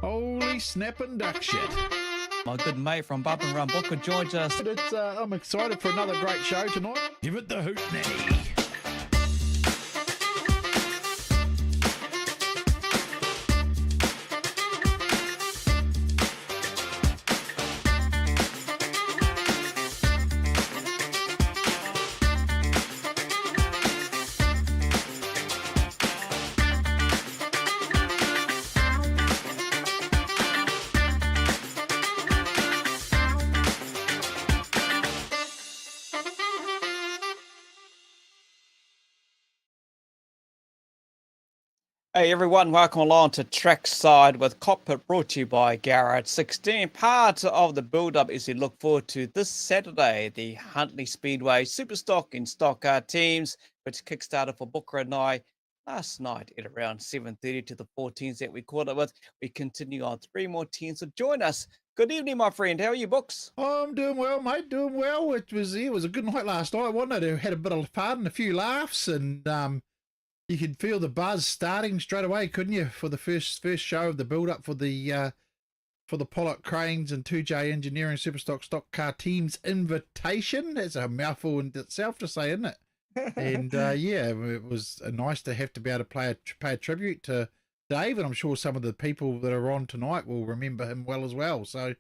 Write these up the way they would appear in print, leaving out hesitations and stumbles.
Holy snapping duck shit. My good mate from Bub and Run Booker joins us. I'm excited for another great show tonight. Give it the hoot nanny. Hey everyone, welcome along to Trackside with Kokpit, brought to you by GARAGE16. Part of the build-up is to look forward to this Saturday, the Huntly Speedway Superstock in stock car teams, which kickstarted for Booker and I last night at around 7:30 to the 4 teams that we caught up with. We continue on 3 more teams, so join us. Good evening, my friend. How are you, Books? Oh, I'm doing well, mate. Doing well. It was a good night last night, wasn't it? I had a bit of fun, a few laughs, and you could feel the buzz starting straight away, couldn't you? For the first show of the build-up for the Pollock Cranes and 2J Engineering Superstock stock car teams invitation. That's a mouthful in itself to say, isn't it? And yeah, it was nice to have to be able to pay a tribute to Dave, and I'm sure some of the people that are on tonight will remember him well as well. So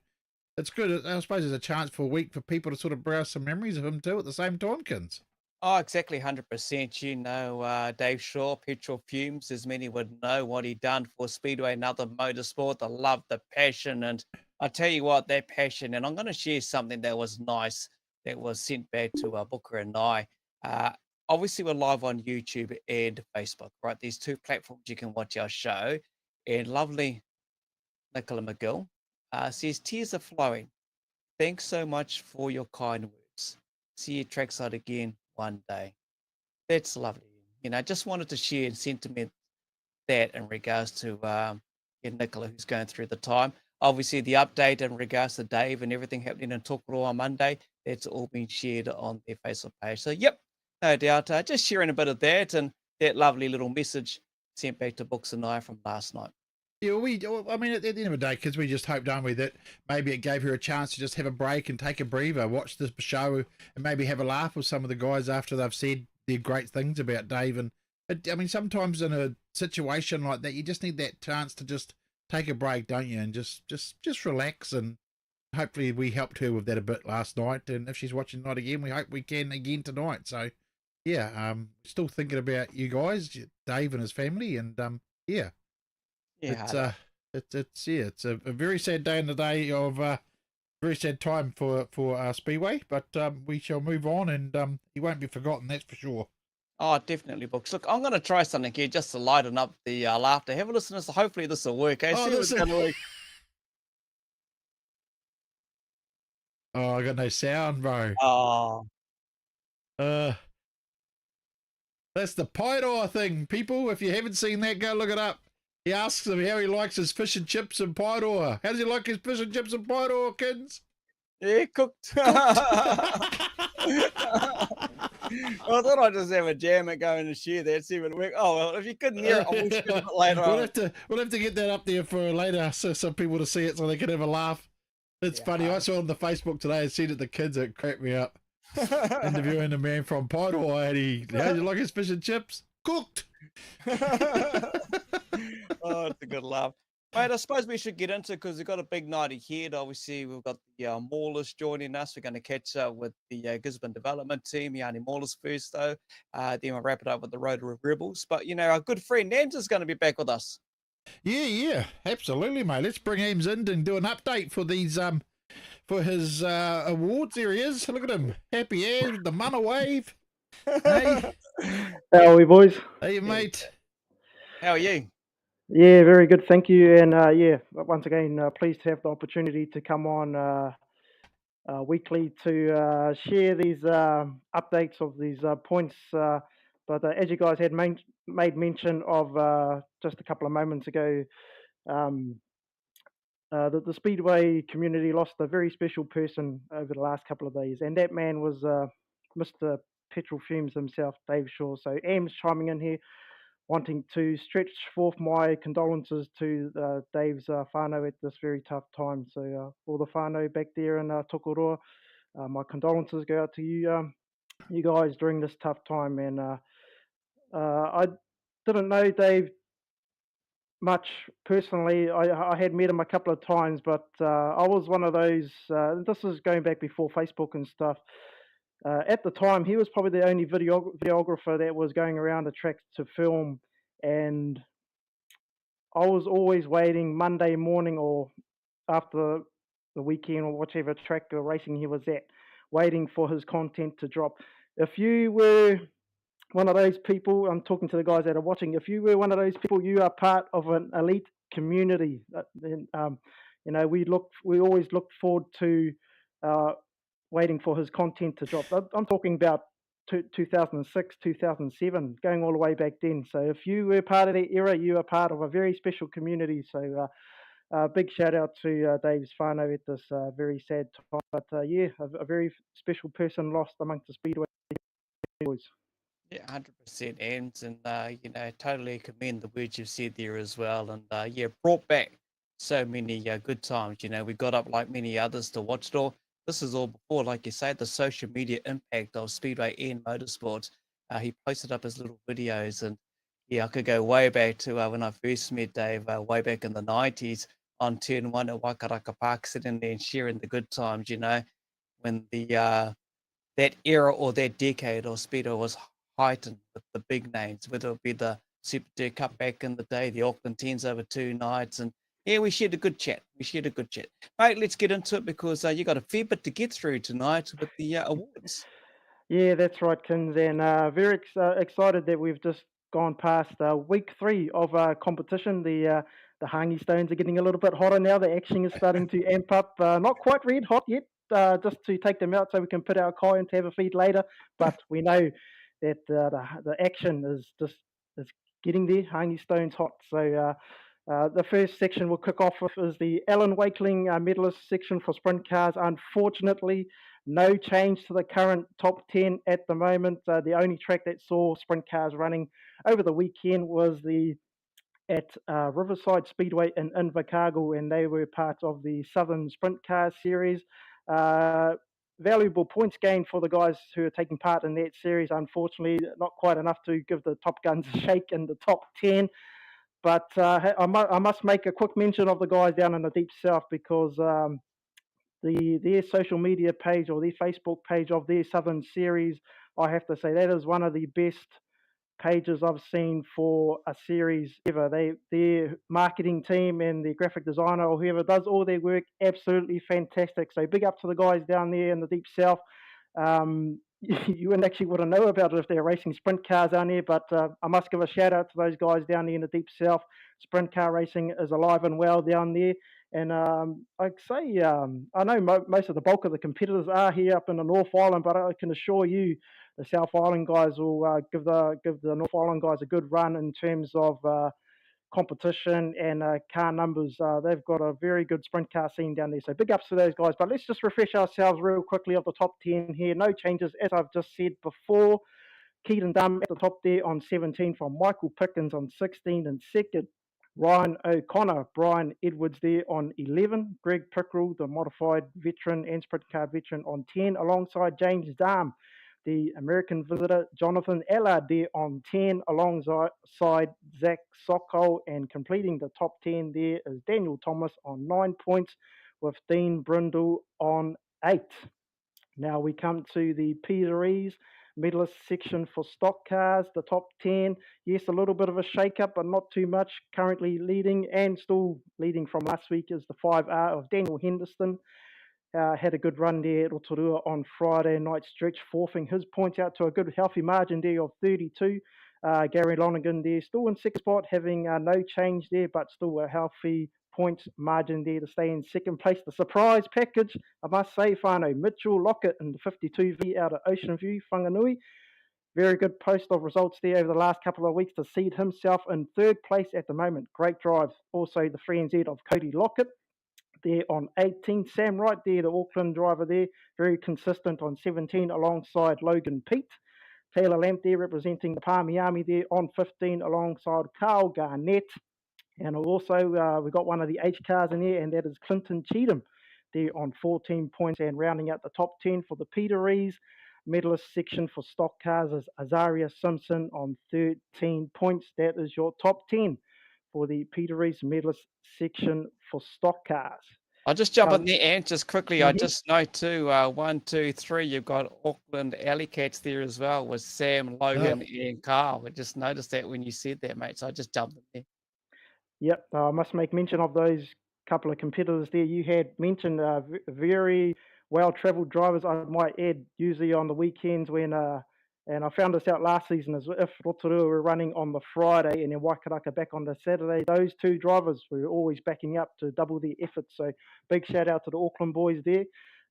it's good. I suppose there's a chance for a week for people to sort of browse some memories of him too at the same time, Kins. Oh, exactly, 100%. You know, Dave Shaw, Petrol Fumes, as many would know what he done for Speedway and other motorsport, the love, the passion. And I tell you what, that passion, and I'm going to share something that was nice that was sent back to Booker and I. Uh, Obviously, we're live on YouTube and Facebook, right? These two platforms you can watch our show. And lovely Nicola McGill says, tears are flowing. Thanks so much for your kind words. See you trackside again one day. That's lovely. You know, I just wanted to share sentiment that in regards to Nicola, who's going through the time. Obviously, the update in regards to Dave and everything happening in Tokoro on Monday, that's all been shared on their Facebook page. So, yep, no doubt. Just sharing a bit of that and that lovely little message sent back to Books and I from last night. Yeah, I mean, at the end of the day, because we just hope, don't we, that maybe it gave her a chance to just have a break and take a breather, watch this show, and maybe have a laugh with some of the guys after they've said their great things about Dave. And I mean, sometimes in a situation like that, you just need that chance to just take a break, don't you? And just relax. And hopefully, we helped her with that a bit last night. And if she's watching tonight again, we hope we can again tonight. So, yeah, still thinking about you guys, Dave and his family, and yeah. Yeah, It's a very sad day in the day of very sad time for Speedway, but we shall move on, and he won't be forgotten, that's for sure. oh, definitely, Books. Look, I'm going to try something here just to lighten up the laughter. Have a listen to this. Hopefully, this will work. Eh? See what's going to work. Oh, I got no sound, bro. Oh, That's the Pyro thing, people. If you haven't seen that, go look it up. He asks him how he likes his fish and chips and Pyro. How does he like his fish and chips and Pyro, kids? yeah, cooked. I thought I'd just have a jam and go and share that, see if it works. Oh, well, if you couldn't hear it, I'll share it later on. We'll have to get that up there for later, so some people to see it so they can have a laugh. It's funny. I saw it on the Facebook today and seen it the kids. It cracked me up. Interviewing a man from Poidoa, and how do you like his fish and chips? Cooked. Oh, it's a good laugh. Mate, I suppose we should get into it because we've got a big night ahead. Obviously, we've got the Maulers joining us. We're going to catch up with the Gisborne development team, Meeanee Maulers first, though. Then we'll wrap it up with the Rotorua Rebels. But, you know, our good friend Ammz is going to be back with us. Yeah, absolutely, mate. Let's bring Ammz in and do an update for these for his awards. There he is. Look at him, happy as the mana wave. Hey, how are we, boys? Hey, mate. How are you? Yeah, very good, thank you. And yeah, once again, pleased to have the opportunity to come on weekly to share these updates of these points. But as you guys had made mention of just a couple of moments ago, the Speedway community lost a very special person over the last couple of days, and that man was Mr. Petrol Fumes himself, Dave Shaw. So Ammz chiming in here. wanting to stretch forth my condolences to Dave's whānau at this very tough time. So all the whānau back there in Rotorua, my condolences go out to you, you guys during this tough time. And I didn't know Dave much personally. I had met him a couple of times, but I was one of those, this is going back before Facebook and stuff. At the time, he was probably the only videographer that was going around the tracks to film, and I was always waiting Monday morning or after the weekend or whichever track or racing he was at, waiting for his content to drop. If you were one of those people, I'm talking to the guys that are watching, if you were one of those people, you are part of an elite community. Then, you know, we always looked forward to waiting for his content to drop. I'm talking about 2006, 2007, going all the way back then. So if you were part of that era, you are part of a very special community. So big shout out to Dave's whānau at this very sad time. But yeah, a very special person lost amongst the Speedway boys. Yeah, 100% ends, and you know, totally commend the words you've said there as well, and yeah, brought back so many good times. You know, we got up like many others to watch it all. This is all before, like you say, the social media impact of Speedway and motorsports. He posted up his little videos, and yeah, I could go way back to when I first met Dave, way back in the 90s on Turn 1 at Waikaraka Park, sitting there and sharing the good times, you know, when the that era or that decade of Speedway was heightened with the big names, whether it be the Superstock Cup back in the day, the Auckland 10s over 2 nights. And yeah, we shared a good chat. Mate, let's get into it because you got a fair bit to get through tonight with the awards. Yeah, that's right, Kins, and very excited that we've just gone past week 3 of competition. The Hangi Stones are getting a little bit hotter now. The action is starting to amp up. Not quite red hot yet, just to take them out so we can put our kai and have a feed later. But we know that the action is getting there. Hangi Stones hot. So the first section we'll kick off with is the Alan Wakeling medalist section for sprint cars. Unfortunately, no change to the current top 10 at the moment. The only track that saw sprint cars running over the weekend was at Riverside Speedway in Invercargill, and they were part of the Southern Sprint Car Series. Valuable points gained for the guys who are taking part in that series. Unfortunately, not quite enough to give the Top Guns a shake in the top 10. But I must make a quick mention of the guys down in the Deep South because their social media page or their Facebook page of their Southern Series, I have to say that is one of the best pages I've seen for a series ever. Their marketing team and their graphic designer or whoever does all their work, absolutely fantastic. So big up to the guys down there in the Deep South. You wouldn't actually want to know about it if they're racing sprint cars down there, but I must give a shout out to those guys down there in the Deep South. Sprint car racing is alive and well down there. And I'd say, I know most of the bulk of the competitors are here up in the North Island, but I can assure you the South Island guys will give the North Island guys a good run in terms of competition and car numbers. They've got a very good sprint car scene down there. So big ups to those guys. But let's just refresh ourselves real quickly of the top 10 here. No changes, as I've just said before. Keaton Dunn at the top there on 17 from Michael Pickens on 16 and second. Ryan O'Connor, Brian Edwards there on 11. Greg Pickrell, the modified veteran and sprint car veteran on 10, alongside James Darm, the American visitor. Jonathan Allard there on 10, alongside Zach Sokol, and completing the top 10 there is Daniel Thomas on 9 points, with Dean Brindle on 8. Now we come to the Peterese medalist section for stock cars, the top 10. Yes, a little bit of a shake-up, but not too much. Currently leading, and still leading from last week, is the 5R of Daniel Henderson. Had a good run there at Rotorua on Friday night stretch, forcing his points out to a good healthy margin there of 32. Gary Lonergan there still in sixth spot, having no change there, but still a healthy points margin there to stay in second place. The surprise package, I must say, whānau Mitchell Lockett in the 52V out of Ocean View, Whanganui. Very good post of results there over the last couple of weeks to seed himself in third place at the moment. Great drive. Also the 3NZ of Cody Lockett there on 18. Sam Wright there, the Auckland driver there, very consistent on 17 alongside Logan Pete. Taylor Lamp there representing the Palmy Army there on 15 alongside Carl Garnett. And also we've got one of the H cars in there, and that is Clinton Cheatham there on 14 points. And rounding out the top 10 for the Peterese medalist section for stock cars is Azaria Simpson on 13 points. That is your top 10 for the Peterese medalist section for stock cars. I'll just jump on the answers quickly. I Mhm. just note too, 1, 2, 3, you've got Auckland Alley Cats there as well with Sam, Logan, and Carl. I just noticed that when you said that, mate. So I just jumped in there. Yep, I must make mention of those couple of competitors there. You had mentioned very well-travelled drivers, I might add, usually on the weekends when, and I found this out last season, as if Rotorua were running on the Friday and then Waikaraka back on the Saturday, those two drivers were always backing up to double their efforts. So big shout out to the Auckland boys there.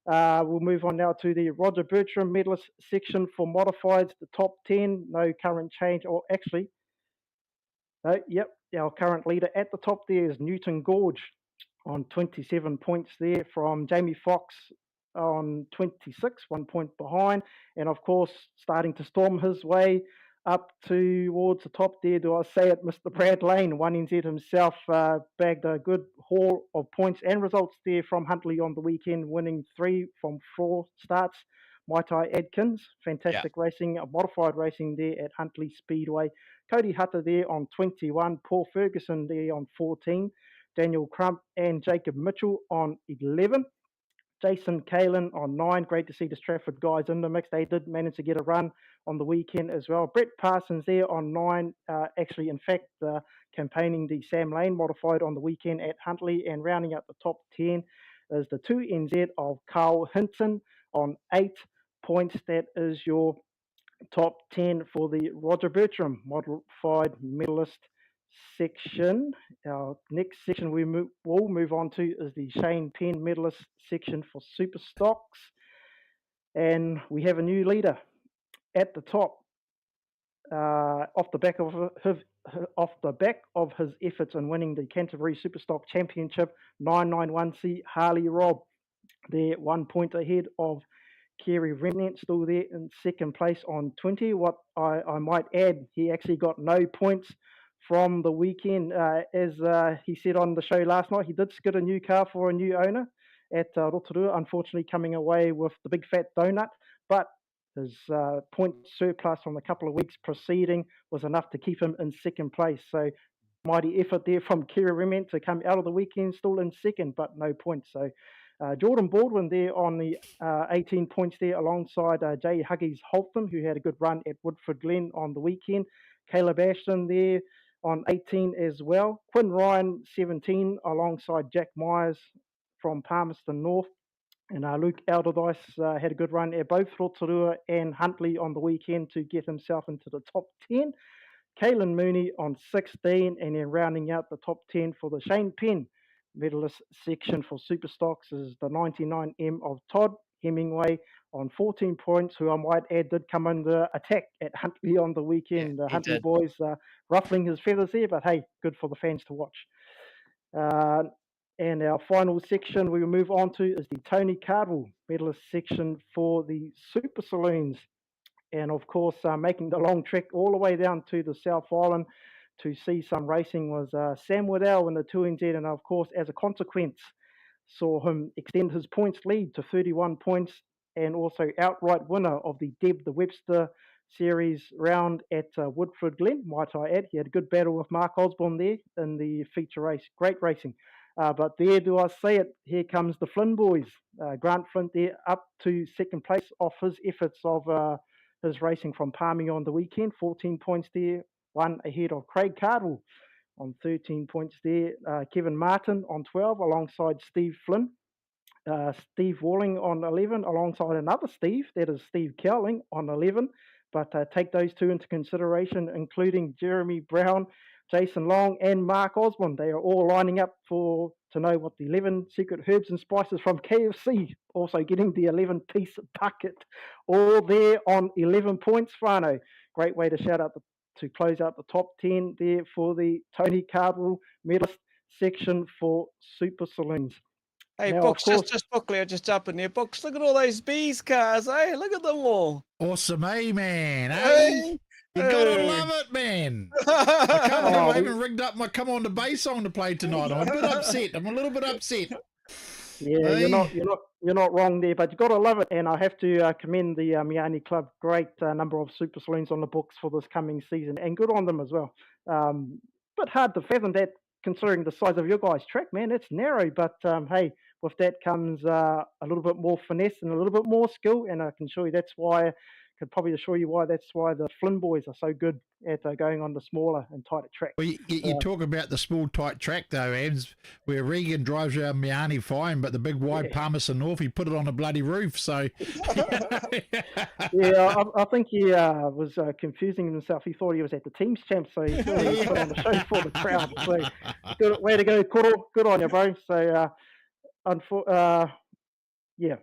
We'll move on now to the Roger Bertram medalist section for modifieds, the top 10, no current change, or actually, yep, our current leader at the top there is Newton Gorge on 27 points there, from Jamie Fox on 26, 1 point behind. And of course, starting to storm his way up towards the top there, do I say it, Mr. Brad Lane, 1NZ himself, bagged a good haul of points and results there from Huntly on the weekend, winning 3 from 4 starts. Maitai Adkins, fantastic racing, modified racing there at Huntly Speedway. Cody Hutter there on 21, Paul Ferguson there on 14, Daniel Crump and Jacob Mitchell on 11, Jason Kalin on 9. Great to see the Stratford guys in the mix. They did manage to get a run on the weekend as well. Brett Parsons there on 9, actually, in fact, campaigning the Sam Lane modified on the weekend at Huntly. And rounding out the top 10 is the 2NZ of Carl Hinton on 8 points. That is your top 10 for the Roger Bertram modified medalist section. Our next section we will move on to is the Shane Penn medalist section for super stocks, and we have a new leader at the top, off the back of his efforts in winning the Canterbury Superstock Championship. 991C Harley Robb, they're 1 point ahead of Kerry Remnant, still there in second place on 20. What I might add, he actually got no points from the weekend. As he said on the show last night, he did skid a new car for a new owner at Rotorua, unfortunately coming away with the big fat donut, but his point surplus from a couple of weeks preceding was enough to keep him in second place. So mighty effort there from Kerry Remnant to come out of the weekend still in second, but no points. So Jordan Baldwin there on the 18 points there alongside Jay Huggies Holtham, who had a good run at Woodford Glen on the weekend. Caleb Ashton there on 18 as well. Quinn Ryan, 17, alongside Jack Myers from Palmerston North. And Luke Alderdice had a good run at both Rotorua and Huntly on the weekend to get himself into the top 10. Caelan Mooney on 16, and then rounding out the top 10 for the Shane Penn medalist section for Superstocks is the 99M of Todd Hemingway on 14 points, who I might add did come under attack at Huntly on the weekend. The Huntly boys ruffling his feathers there, but hey, good for the fans to watch. And our final section we will move on to is the Tony Cardwell medalist section for the Super Saloons. And of course, making the long trek all the way down to the South Island to see some racing was Sam Waddell in the 2NZ, and of course, as a consequence, saw him extend his points lead to 31 points, and also outright winner of the Deb the Webster Series round at Woodford Glen, might I add. He had a good battle with Mark Osborne there in the feature race. Great racing. But there, do I say it, here comes the Flynn boys. Grant Flint there up to second place off his efforts of his racing from Palmy on the weekend. 14 points there, one ahead of Craig Cardwell on 13 points there. Kevin Martin on 12 alongside Steve Flynn. Steve Walling on 11 alongside another Steve, that is Steve Cowling on 11. But take those two into consideration, including Jeremy Brown, Jason Long and Mark Osborne. They are all lining up to know what the 11 secret herbs and spices from KFC, also getting the 11-piece bucket, all there on 11 points, whānau. Great way to shout out to close out the top 10 there for the Tony Cardwell medalist section for Super Saloons. Hey, Now, of Books, course, just quickly, I just jump in there. Books, look at all those bees cars, eh? Look at them all. Awesome, man. Hey, You gotta hey. love it, man. I can't believe oh, I haven't rigged up my Come On to Bass song to play tonight. I'm a bit upset. I'm a little bit upset. yeah, Hey? you're not wrong there, but you got to love it. And I have to commend the Meeanee Club. Great number of super saloons on the books for this coming season, and good on them as well. But hard to fathom that, considering the size of your guys' track, man. It's narrow, but hey, with that comes a little bit more finesse and a little bit more skill, and I can assure you could probably assure you why that's why the Flynn boys are so good at going on the smaller and tighter tracks. Well, you talk about the small, tight track, though, Ammz, where Regan drives around Meeanee fine, but the big wide Palmerston North, he put it on a bloody roof. So, Yeah, I think he was confusing himself. He thought he was at the team's champ, so he thought he was put on the show for the crowd. So, good way to go, Koro. Good on you, bro. So, yeah.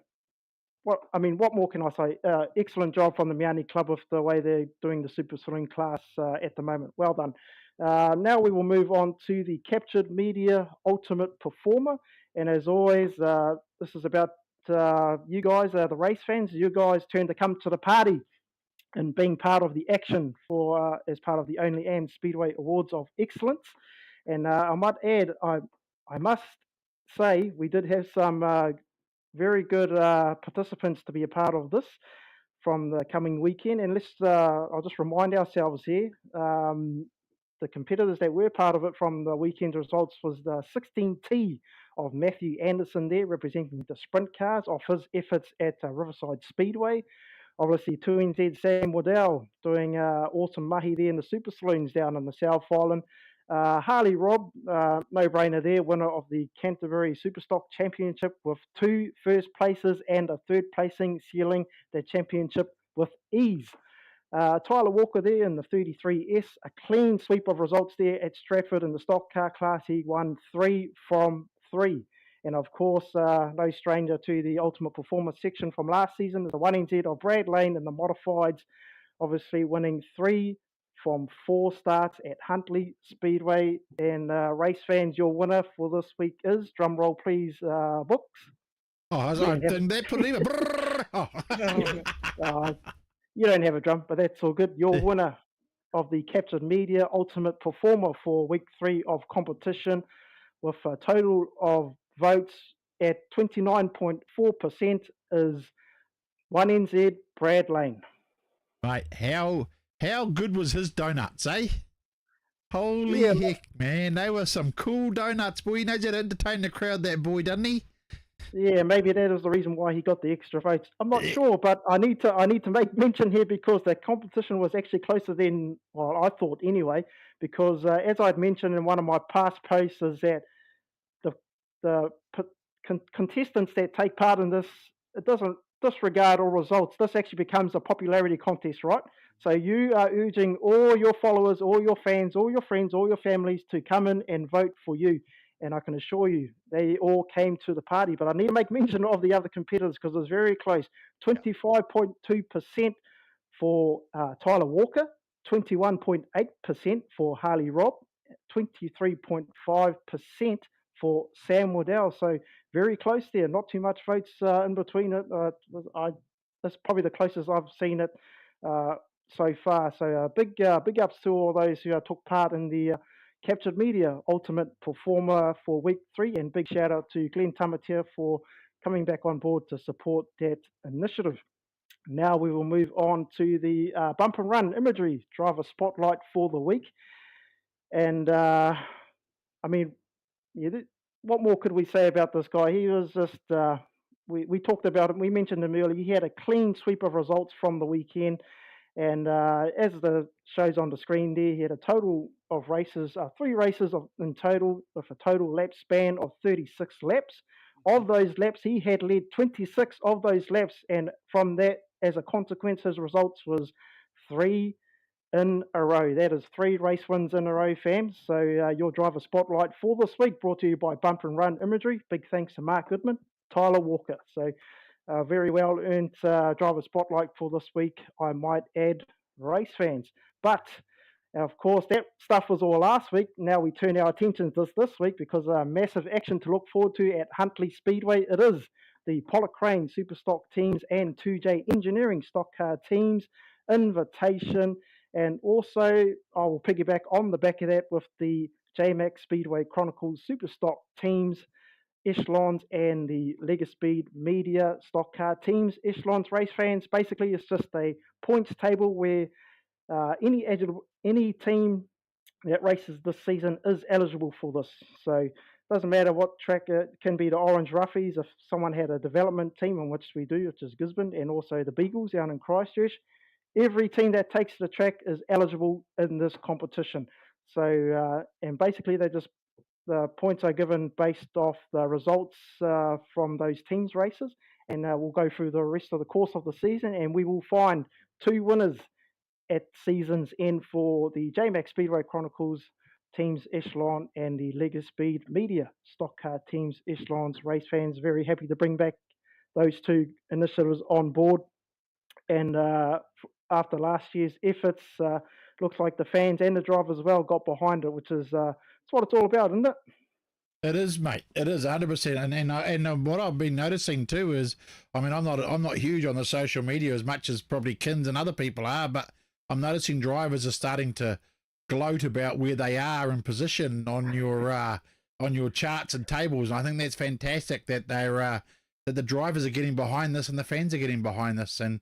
What more can I say? Excellent job from the Meeanee Club with the way they're doing the Super Saloon class at the moment. Well done. Now we will move on to the Captured Media Ultimate Performer. And as always, this is about you guys, the race fans. You guys turn to come to the party and being part of the action for as part of the Only Ammz Speedway Awards of Excellence. And I might add, I must say we did have some very good participants to be a part of this from the coming weekend. And I'll just remind ourselves here, the competitors that were part of it from the weekend results was the 16T of Matthew Anderson there, representing the sprint cars of his efforts at Riverside Speedway. Obviously, 2NZ Sam Waddell doing awesome mahi there in the Super Saloons down in the South Island. Harley Robb, no-brainer there, winner of the Canterbury Superstock Championship with 2 first places and a 3rd placing, sealing the championship with ease. Tyler Walker there in the 33S, a clean sweep of results there at Stratford in the stock car class. He won 3 from 3. And of course, no stranger to the Ultimate Performance section from last season is the 1NZ of Brad Lane in the modifieds, obviously winning 3 from 4 starts at Huntley Speedway. And race fans, your winner for this week is, drum roll please, Books. oh, I didn't that put it in? Oh. You don't have a drum, but that's all good. Your winner of the Captured Media Ultimate Performer for week 3 of competition, with a total of votes at 29.4%, is 1NZ Brad Lane. Mate, how good was his donuts, eh? Holy heck, man. They were some cool donuts, boy. He knows how to entertain the crowd, that boy, doesn't he? Yeah, maybe that is the reason why he got the extra votes. I'm not sure, but I need to make mention here because the competition was actually closer than, well, I thought anyway, because as I'd mentioned in one of my past posts, is that the contestants that take part in this, it doesn't disregard all results. This actually becomes a popularity contest, right? So you are urging all your followers, all your fans, all your friends, all your families to come in and vote for you. And I can assure you, they all came to the party. But I need to make mention of the other competitors because it was very close. 25.2% for Tyler Walker, 21.8% for Harley Robb, 23.5% for Sam Waddell. So very close there. Not too much votes in between it. That's probably the closest I've seen it so far. So big ups to all those who took part in the Captured Media Ultimate Performer for week 3, and big shout out to Glenn Tamatea for coming back on board to support that initiative. Now we will move on to the bump and run imagery driver spotlight for the week. And what more could we say about this guy? He was just, we talked about him, we mentioned him earlier. He had a clean sweep of results from the weekend. And as the show's on the screen there, he had a total of races, 3 races in total, with a total lap span of 36 laps. Of those laps, he had led 26 of those laps. And from that, as a consequence, his results was 3 in a row. That is 3 race wins in a row, fams. So your driver spotlight for this week brought to you by Bump and Run Imagery. Big thanks to Mark Goodman, Tyler Walker. So very well earned driver spotlight for this week, I might add, race fans. But Now, of course, that stuff was all last week. Now we turn our attention to this week because massive action to look forward to at Huntly Speedway. It is the Pollock Crane Superstock teams and 2J Engineering stock car teams invitation. And also, I will piggyback on the back of that with the JMax Speedway Chronicles Superstock teams, echelons, and the Legaspeed Media stock car teams. Echelons race fans, basically, it's just a points table where any team that races this season is eligible for this. So it doesn't matter what track. It can be the Orange Roughies if someone had a development team, in which we do, which is Gisborne, and also the Beagles down in Christchurch. Every team that takes the track is eligible in this competition. So and basically the points are given based off the results from those teams' races, and we'll go through the rest of the course of the season, and we will find 2 winners at season's end for the JMax Speedway Chronicles teams echelon and the Legaspeed Media stock car teams echelons. Race fans very happy to bring back those 2 initiatives on board, and after last year's efforts, looks like the fans and the drivers as well got behind it, which is it's what it's all about, isn't it? It is, mate. It is 100%. And what I've been noticing too is, I mean, I'm not huge on the social media as much as probably Kins and other people are, but I'm noticing drivers are starting to gloat about where they are in position on your charts and tables. And I think that's fantastic that that the drivers are getting behind this and the fans are getting behind this. And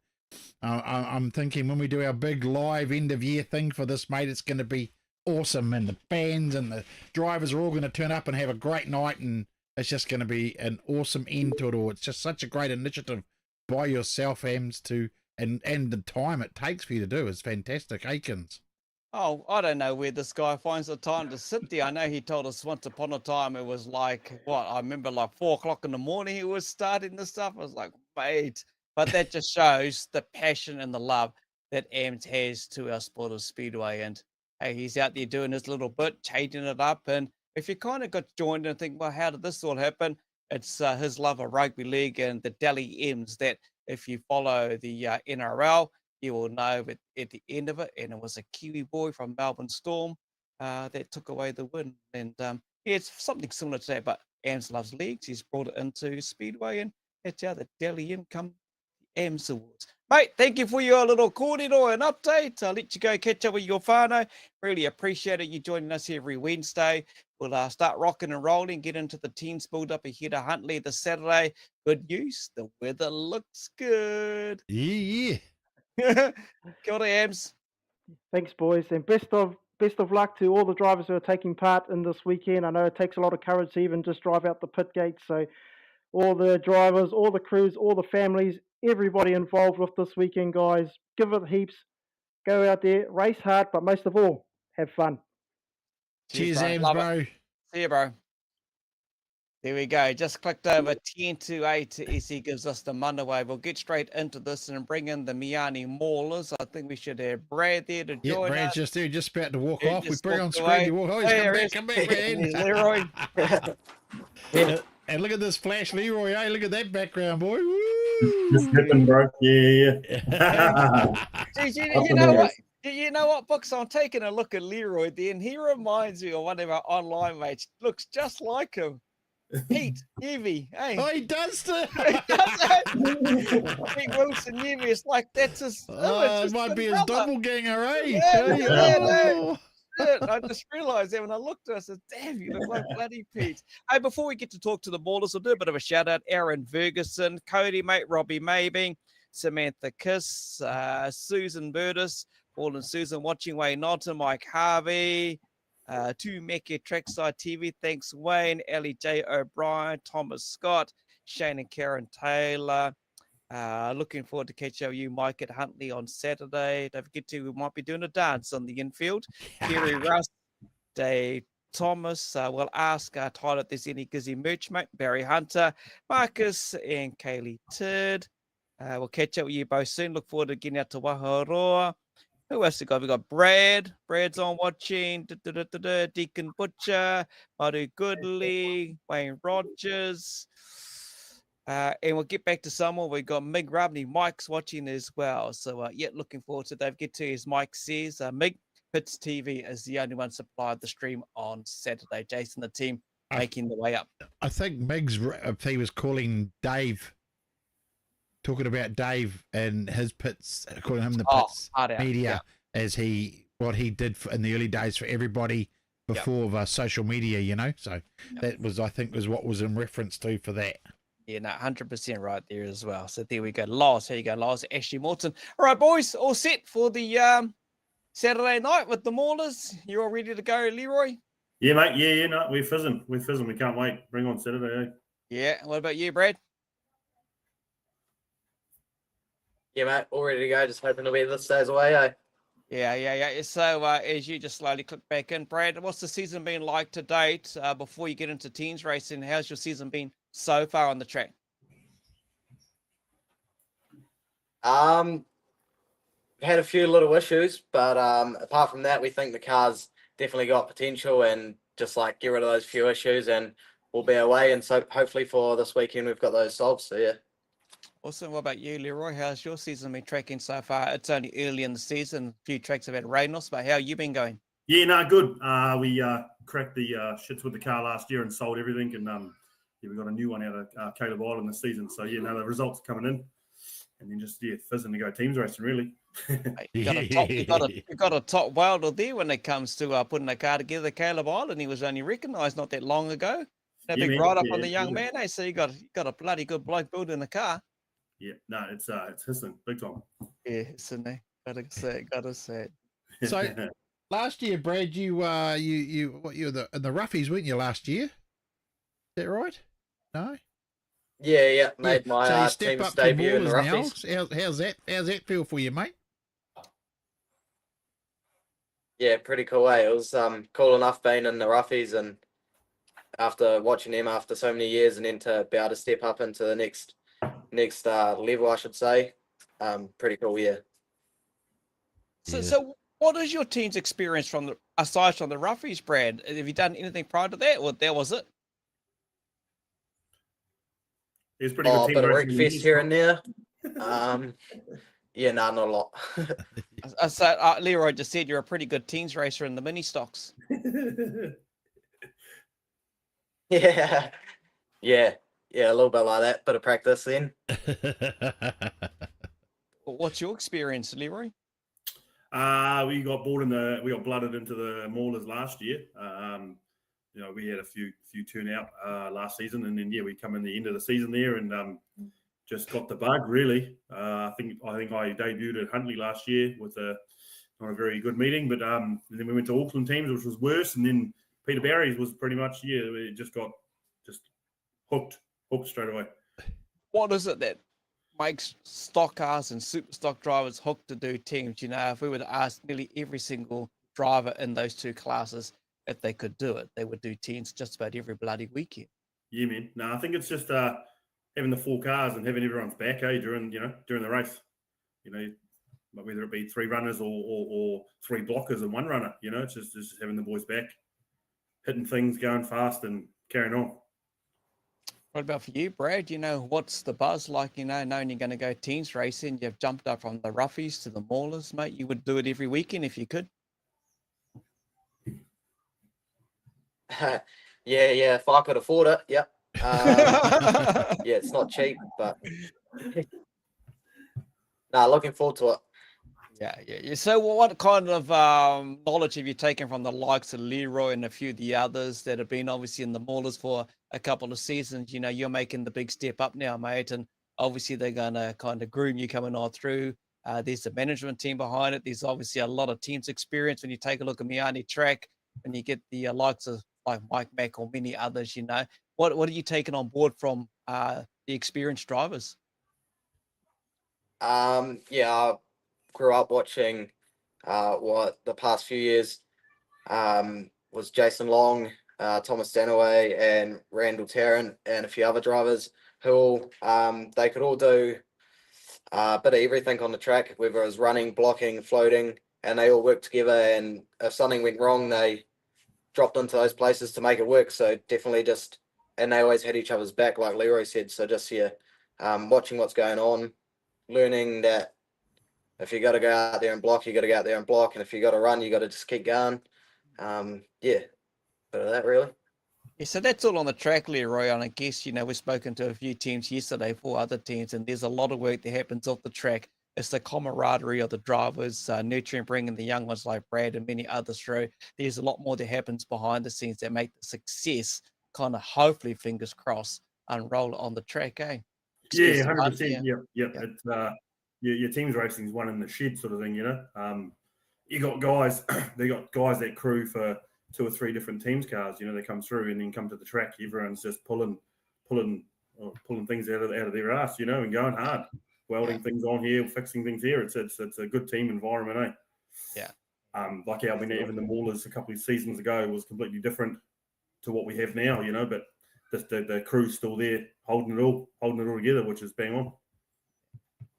I'm thinking when we do our big live end of year thing for this, mate, it's going to be awesome, and the bands and the drivers are all going to turn up and have a great night, and it's just going to be an awesome end to it all. It's just such a great initiative by yourself, Ammz, and the time it takes for you to do is fantastic. Aikens. Oh, I don't know where this guy finds the time to sit there. I know he told us once upon a time it was like, what, I remember like 4 o'clock in the morning he was starting this stuff. I was like, mate. But that just shows the passion and the love that Ammz has to our sport of Speedway. And hey, he's out there doing his little bit, changing it up. And if you kind of got joined and think, well, how did this all happen? It's his love of rugby league and the Dally M's that if you follow the NRL, you will know that at the end of it, and it was a Kiwi boy from Melbourne Storm that took away the win. And yeah, it's something similar to that, but Ammz loves leagues. He's brought it into Speedway, and that's how the Dally M come Ammz Awards. Mate, thank you for your little corridor and update. I'll let you go catch up with your whānau. Really appreciate it. You joining us every Wednesday. We'll start rocking and rolling, get into the teams build up ahead of Huntly this Saturday. Good news, the weather looks good. Yeah. Kia ora, Ammz. Thanks, boys, and best of luck to all the drivers who are taking part in this weekend. I know it takes a lot of courage to even just drive out the pit gate, so all the drivers, all the crews, all the families, everybody involved with this weekend, guys, give it heaps. Go out there, race hard, but most of all, have fun. Cheers, Ammz, bro. See you, bro. There we go. Just clicked over 10 to 8. SE gives us the Monday. We'll get straight into this and bring in the Meeanee Maulers. I think we should have Brad there to join Brad's us. just there, just about to walk off. We bring on screen. Away. You walk. Oh, he's come back, man. Leroy. And look at this flash, Leroy. Hey, look at that background, boy. Just zipping, bro. Yeah. You know what, Books? I'm taking a look at Leroy there, and he reminds me of one of our online mates. Looks just like him. Pete, Newby, hey. Oh, he does too. He does it. Pete Wilson, Newby, it's like that's his. Oh, it might be his doppelganger, eh? Yeah. I just realised that when I looked at it, I said, damn, you look like bloody Pete. Hey, before we get to talk to the Maulers, we'll do a bit of a shout out. Aaron Ferguson, Cody, mate, Robbie Maybe, Samantha Kiss, Susan Burtis, Paul and Susan watching, Wayne Notton, Mike Harvey, to Mecca Trackside TV, thanks Wayne, Ellie J. O'Brien, Thomas Scott, Shane and Karen Taylor. Looking forward to catch up with you, Mike, at Huntly on Saturday. Don't forget we might be doing a dance on the infield. Kerry Russ, Dave Thomas. We'll ask Tyler if there's any Gizzy merch, mate. Barry Hunter, Marcus, and Kaylee Tidd. We'll catch up with you both soon. Look forward to getting out to Rotorua. Who else we got? We got Brad. Brad's on watching. Deacon Butcher, Maru Goodley, Wayne Rogers. And we'll get back to someone. We got Mig Rubney. Mike's watching as well. So, yeah, looking forward to that. Get to, as Mike says, Mig, Pits TV is the only one supplied the stream on Saturday. Jason, the team making the way up. I think Miggs, if he was calling Dave, talking about Dave and his pits, calling him the pits media, as what he did in the early days for everybody before the social media, you know. So that was, I think, was what was in reference to for that. Yeah, no, 100% right there as well. So there we go. Lars, here you go. Lars, Ashley Morton. All right, boys, all set for the Saturday night with the Maulers. You all ready to go, Leroy? Yeah, mate. Yeah, no, we're fizzing. We can't wait. Bring on Saturday, eh? Yeah. What about you, Brad? Yeah, mate. All ready to go. Just hoping the weather stays away, eh? Yeah. So as you just slowly click back in, Brad, what's the season been like to date? Before you get into teams racing, how's your season been so far on the track? Had a few little issues, but apart from that, we think the car's definitely got potential, and just like get rid of those few issues and we'll be away. And so hopefully for this weekend we've got those solved. So yeah. Awesome. What about you, Leroy? How's your season been tracking so far? It's only early in the season. A few tracks have had rain loss, but how you been going? Yeah, no, good. We cracked the shits with the car last year and sold everything, and we got a new one out of Caleb Island this season. So yeah, no, the results are coming in, and then just fizzing to go teams racing really. You got a top welder there when it comes to putting a car together. Caleb Island, he was only recognised not that long ago. That big ride up on the young man, eh? So you got a bloody good bloke building a car. Yeah, no, it's hissing big time. Yeah, isn't it? Gotta say it. So last year, Brad, you were in the roughies, weren't you, last year? Is that right? No? Yeah, made my team's debut in the roughies. How's that feel for you, mate? Yeah, pretty cool, eh? It was cool enough being in the roughies, and after watching them after so many years, and then to be able to step up into the next level, I should say. Pretty cool, yeah. So what is your team's experience aside from the roughies, Brad? Have you done anything prior to that, or that was it? It's pretty good. Bit of rig fest here and there. Yeah, no, not a lot. So Leroy just said you're a pretty good teams racer in the mini stocks. Yeah, a little bit like that. Bit of practice then. What's your experience, Leroy? We got blooded into the Maulers last year. We had a few turnout last season, and then we come in the end of the season there and just got the bug really. I think I debuted at Huntley last year with not a very good meeting, but and then we went to Auckland teams, which was worse, and then Peter Barry's was pretty much we just got hooked straight away. What is it that makes stock cars and super stock drivers hooked to do teams? You know, if we were to ask nearly every single driver in those two classes if they could do it, they would do teams just about every bloody weekend. Yeah, man. No, I think it's just having the 4 cars and having everyone's back, during the race. Whether it be 3 runners or 3 blockers and 1 runner, it's just having the boys back, hitting things, going fast and carrying on. What about for you, Brad? What's the buzz like, knowing you're going to go teams racing? You've jumped up from the roughies to the Maulers, mate. You would do it every weekend if you could. Yeah, if I could afford it, yep. Yeah, it's not cheap, but looking forward to it. Yeah. So what kind of knowledge have you taken from the likes of Leroy and a few of the others that have been obviously in the Maulers for a couple of seasons? You're making the big step up now, mate, and obviously they're going to kind of groom you coming on through. There's a management team behind it. There's obviously a lot of teams experience. When you take a look at Meeanee track, and you get the likes of like Mike Mack or many others, what are you taking on board from the experienced drivers? I grew up watching what the past few years was Jason Long, Thomas Danaway, and Randall Tarrant, and a few other drivers who they could all do a bit of everything on the track, whether it was running, blocking, floating, and they all worked together, and if something went wrong, they dropped into those places to make it work. So definitely and they always had each other's back, like Leroy said. So just watching what's going on, learning that if you got to go out there and block, you got to go out there and block, and if you got to run, you got to just keep going. Yeah, bit of that really. Yeah, so that's all on the track, Leroy. And I guess, we've spoken to a few teams yesterday, 4 other teams, and there's a lot of work that happens off the track. It's the camaraderie of the drivers, nurturing, bringing the young ones like Brad and many others through. There's a lot more that happens behind the scenes that make the success kind of, hopefully, fingers crossed, unroll on the track, eh? Yeah, Excuse the pun, 100%. Yeah. It's your teams racing is one in the shed sort of thing, You got guys, they got guys that crew for 2 or 3 different teams cars, they come through and then come to the track. Everyone's just pulling things out of their ass, and going hard, welding things on here, fixing things here. It's a good team environment, eh? Yeah. Like even the Maulers a couple of seasons ago was completely different to what we have now, but the crew's still there holding it all together, which is bang on.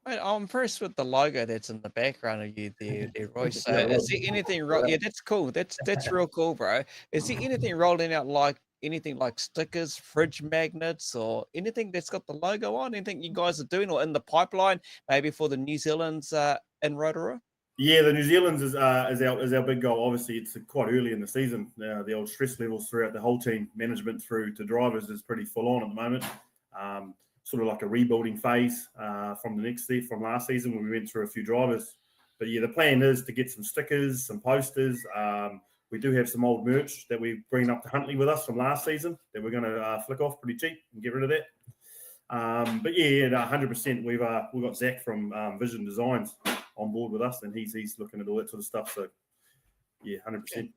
Mate, I'm impressed with the logo that's in the background of you there, Leroy. So is there anything Yeah, that's cool. That's real cool, bro. Is there anything rolling out like anything like stickers, fridge magnets, or anything that's got the logo on? Anything you guys are doing or in the pipeline, maybe for the New Zealand's in Rotorua? Yeah, the New Zealand's is our big goal. Obviously, it's quite early in the season. The old stress levels throughout the whole team, management through to drivers, is pretty full on at the moment. Sort of like a rebuilding phase from last season when we went through a few drivers. But yeah, the plan is to get some stickers, some posters. We do have some old merch that we bring up to Huntly with us from last season that we're going to flick off pretty cheap and get rid of that. But yeah, 100%. We've got Zach from Vision Designs on board with us, and he's looking at all that sort of stuff. So yeah, 100%.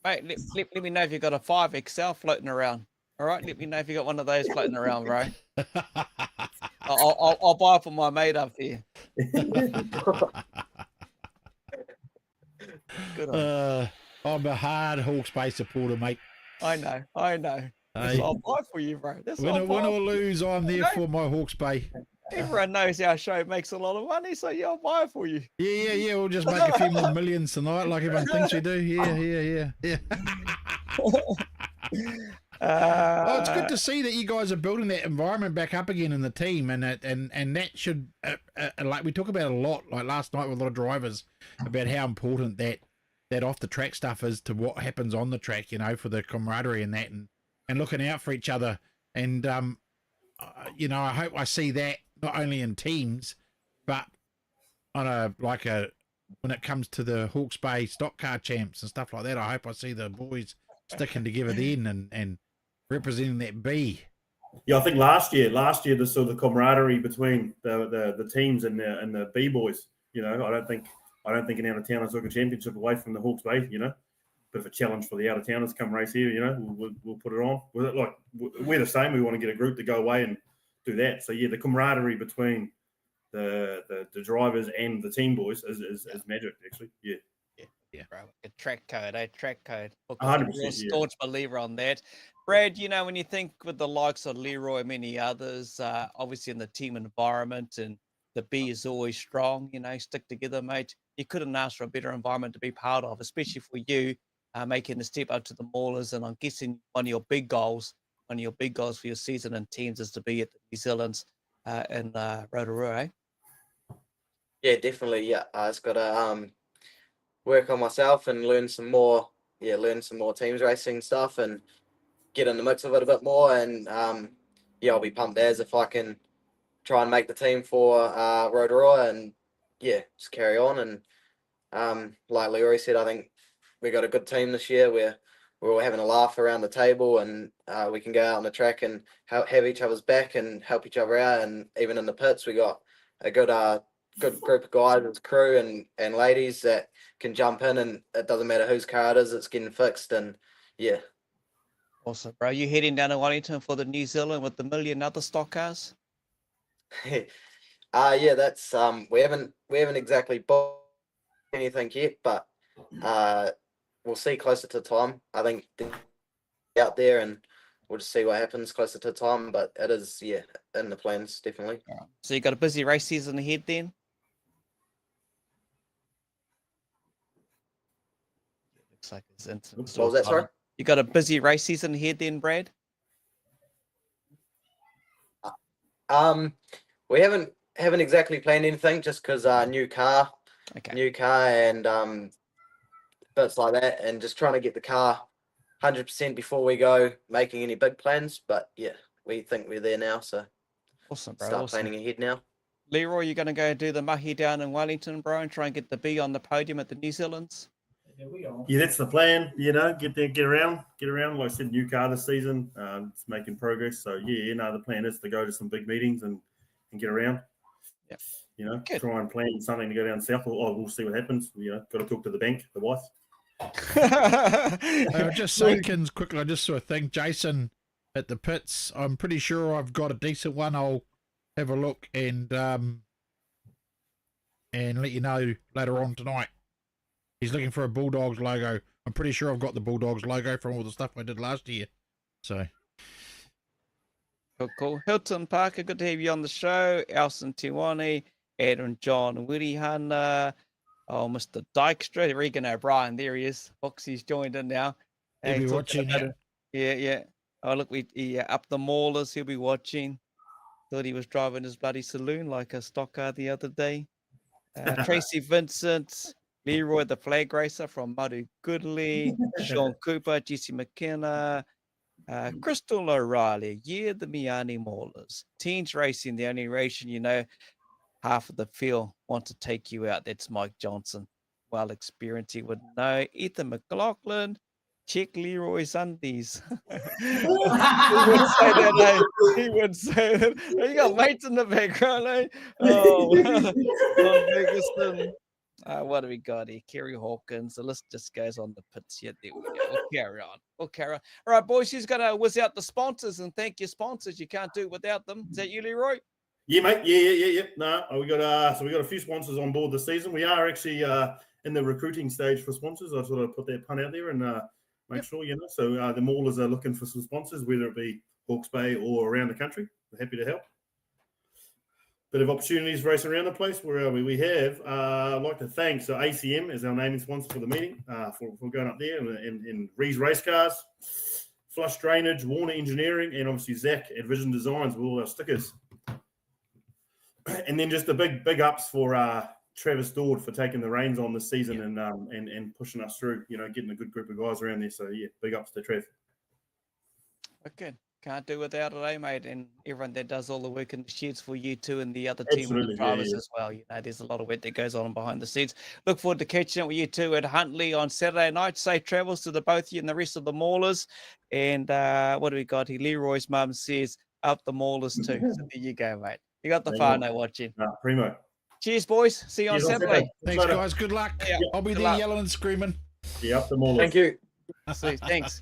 Mate, let me know if you've got a 5XL floating around. All right, let me know if you got one of those floating around, bro. I'll buy it for my mate up here. Good on. I'm a hard Hawke's Bay supporter, mate. I know. Hey. I'll buy for you, bro. Win or lose, I'm there for my Hawke's Bay. Everyone knows our show makes a lot of money, so yeah, I'll buy it for you. Yeah. We'll just make a few more millions tonight, like everyone thinks we do. Yeah. It's good to see that you guys are building that environment back up again in the team, and that should like we talk about a lot, like last night with a lot of drivers, about how important that off the track stuff is to what happens on the track, for the camaraderie and that, and looking out for each other. And I hope I see that not only in teams, but on when it comes to the Hawke's Bay stock car champs and stuff like that. I hope I see the boys sticking together then and representing that B. Yeah, I think last year the sort of camaraderie between the teams and the B boys. I don't think an out of towners took a championship away from the Hawke's Bay. Bit of a challenge for the out of towners come race here. We'll put it on. We're the same. We want to get a group to go away and do that. So yeah, the camaraderie between the drivers and the team boys is magic actually. Yeah, bro. A track code, Track code. 100%. Staunch believer on that. Brad, when you think with the likes of Leroy and many others, obviously in the team environment, and the B is always strong, stick together, mate. You couldn't ask for a better environment to be part of, especially for you, making the step up to the Maulers. And I'm guessing one of your big goals for your season and teams is to be at the New Zealand's in Rotorua, eh? Yeah, definitely. Yeah, I just got to work on myself and learn some more teams racing stuff and get in the mix of it a bit more. And I'll be pumped as if I can try and make the team for Rotorua, and just carry on. And like Leroy said, I think we got a good team this year. We're all having a laugh around the table, and we can go out on the track and have each other's back and help each other out. And even in the pits, we got a good group of guys as crew and ladies that can jump in, and it doesn't matter whose car it is, it's getting fixed. And yeah. Awesome, bro. You heading down to Wellington for the New Zealand with the million other stock cars? Yeah, that's we haven't exactly booked anything yet, but we'll see closer to time. I think out there, and we'll just see what happens closer to time. But it is in the plans, definitely. So you got a busy race season ahead then? Looks like it's instant. What was that, sorry? You got a busy race season ahead then, Brad? We haven't exactly planned anything, just because new car. Okay. new car and bits like that, and just trying to get the car 100% before we go making any big plans. But yeah, we think we're there now, so Awesome, bro. start Awesome. planning ahead now. Leroy, you're going to go do the mahi down in Wellington, bro, and try and get the B on the podium at the New Zealand's? Yeah, that's the plan. You know, get around. Like I said, new car this season. It's making progress. So yeah, the plan is to go to some big meetings and get around. Yeah. You know, Good. try and plan something to go down south. Or we'll see what happens. You know, got to talk to the bank, the wife. Just say, Kins, quickly, I just saw a thing. Jason at the pits. I'm pretty sure I've got a decent one. I'll have a look and let you know later on tonight. He's looking for a Bulldogs logo. I'm pretty sure I've got the Bulldogs logo from all the stuff I did last year. So. Cool. Hilton Parker, good to have you on the show. Alson Tiwani, Adam John Wirihana, Mr. Dykstra, Regan O'Brien, there he is. Foxy's joined in now. He'll be watching that. Yeah. Oh, look, we up the Maulers, he'll be watching. Thought he was driving his bloody saloon like a stock car the other day. Tracy Vincent, Leroy, the flag racer from Madu Goodley, Sean Cooper, Jesse McKenna, Crystal O'Reilly, the Meeanee Maulers. Teens racing, the only racing, half of the field want to take you out. That's Mike Johnson. Well experienced, he would know. Ethan McLaughlin, check Leroy's undies. He would say that, eh? He would say that. You got mates in the background, eh? Oh, Ferguson. What do we got here? Kerry Hawkins. The list just goes on the pits here. There we go. We'll carry on. All right, boys, who's going to whiz out the sponsors and thank your sponsors? You can't do it without them. Is that you, Leroy? Yeah, mate. Yeah. No, we got a few sponsors on board this season. We are actually in the recruiting stage for sponsors. I sort of put that pun out there and make sure, So the Maulers are looking for some sponsors, whether it be Hawke's Bay or around the country. We're happy to help. Bit of opportunities racing around the place. Where are we? We have, I'd like to thank, so ACM is our naming sponsor for the meeting, for going up there, and Rees Race Cars, Flush Drainage, Warner Engineering, and obviously Zach at Vision Designs with all our stickers. And then just the big ups for Travis Dord for taking the reins on this season and pushing us through, getting a good group of guys around there. So, yeah, big ups to Trev. Okay. Can't do without it, eh, mate? And everyone that does all the work in the sheds for you too, and the other team with the drivers as well. There's a lot of work that goes on behind the scenes. Look forward to catching up with you two at Huntley on Saturday night. Safe travels to the both of you and the rest of the Maulers. And what do we got here? Leroy's mum says up the Maulers too. So there you go, mate. You got the whānau watching. Primo. Cheers, boys. See you on Saturday. Thanks, guys. Good luck. Yeah. I'll be there yelling and screaming. Yeah, up the Maulers. Thank you. Thanks.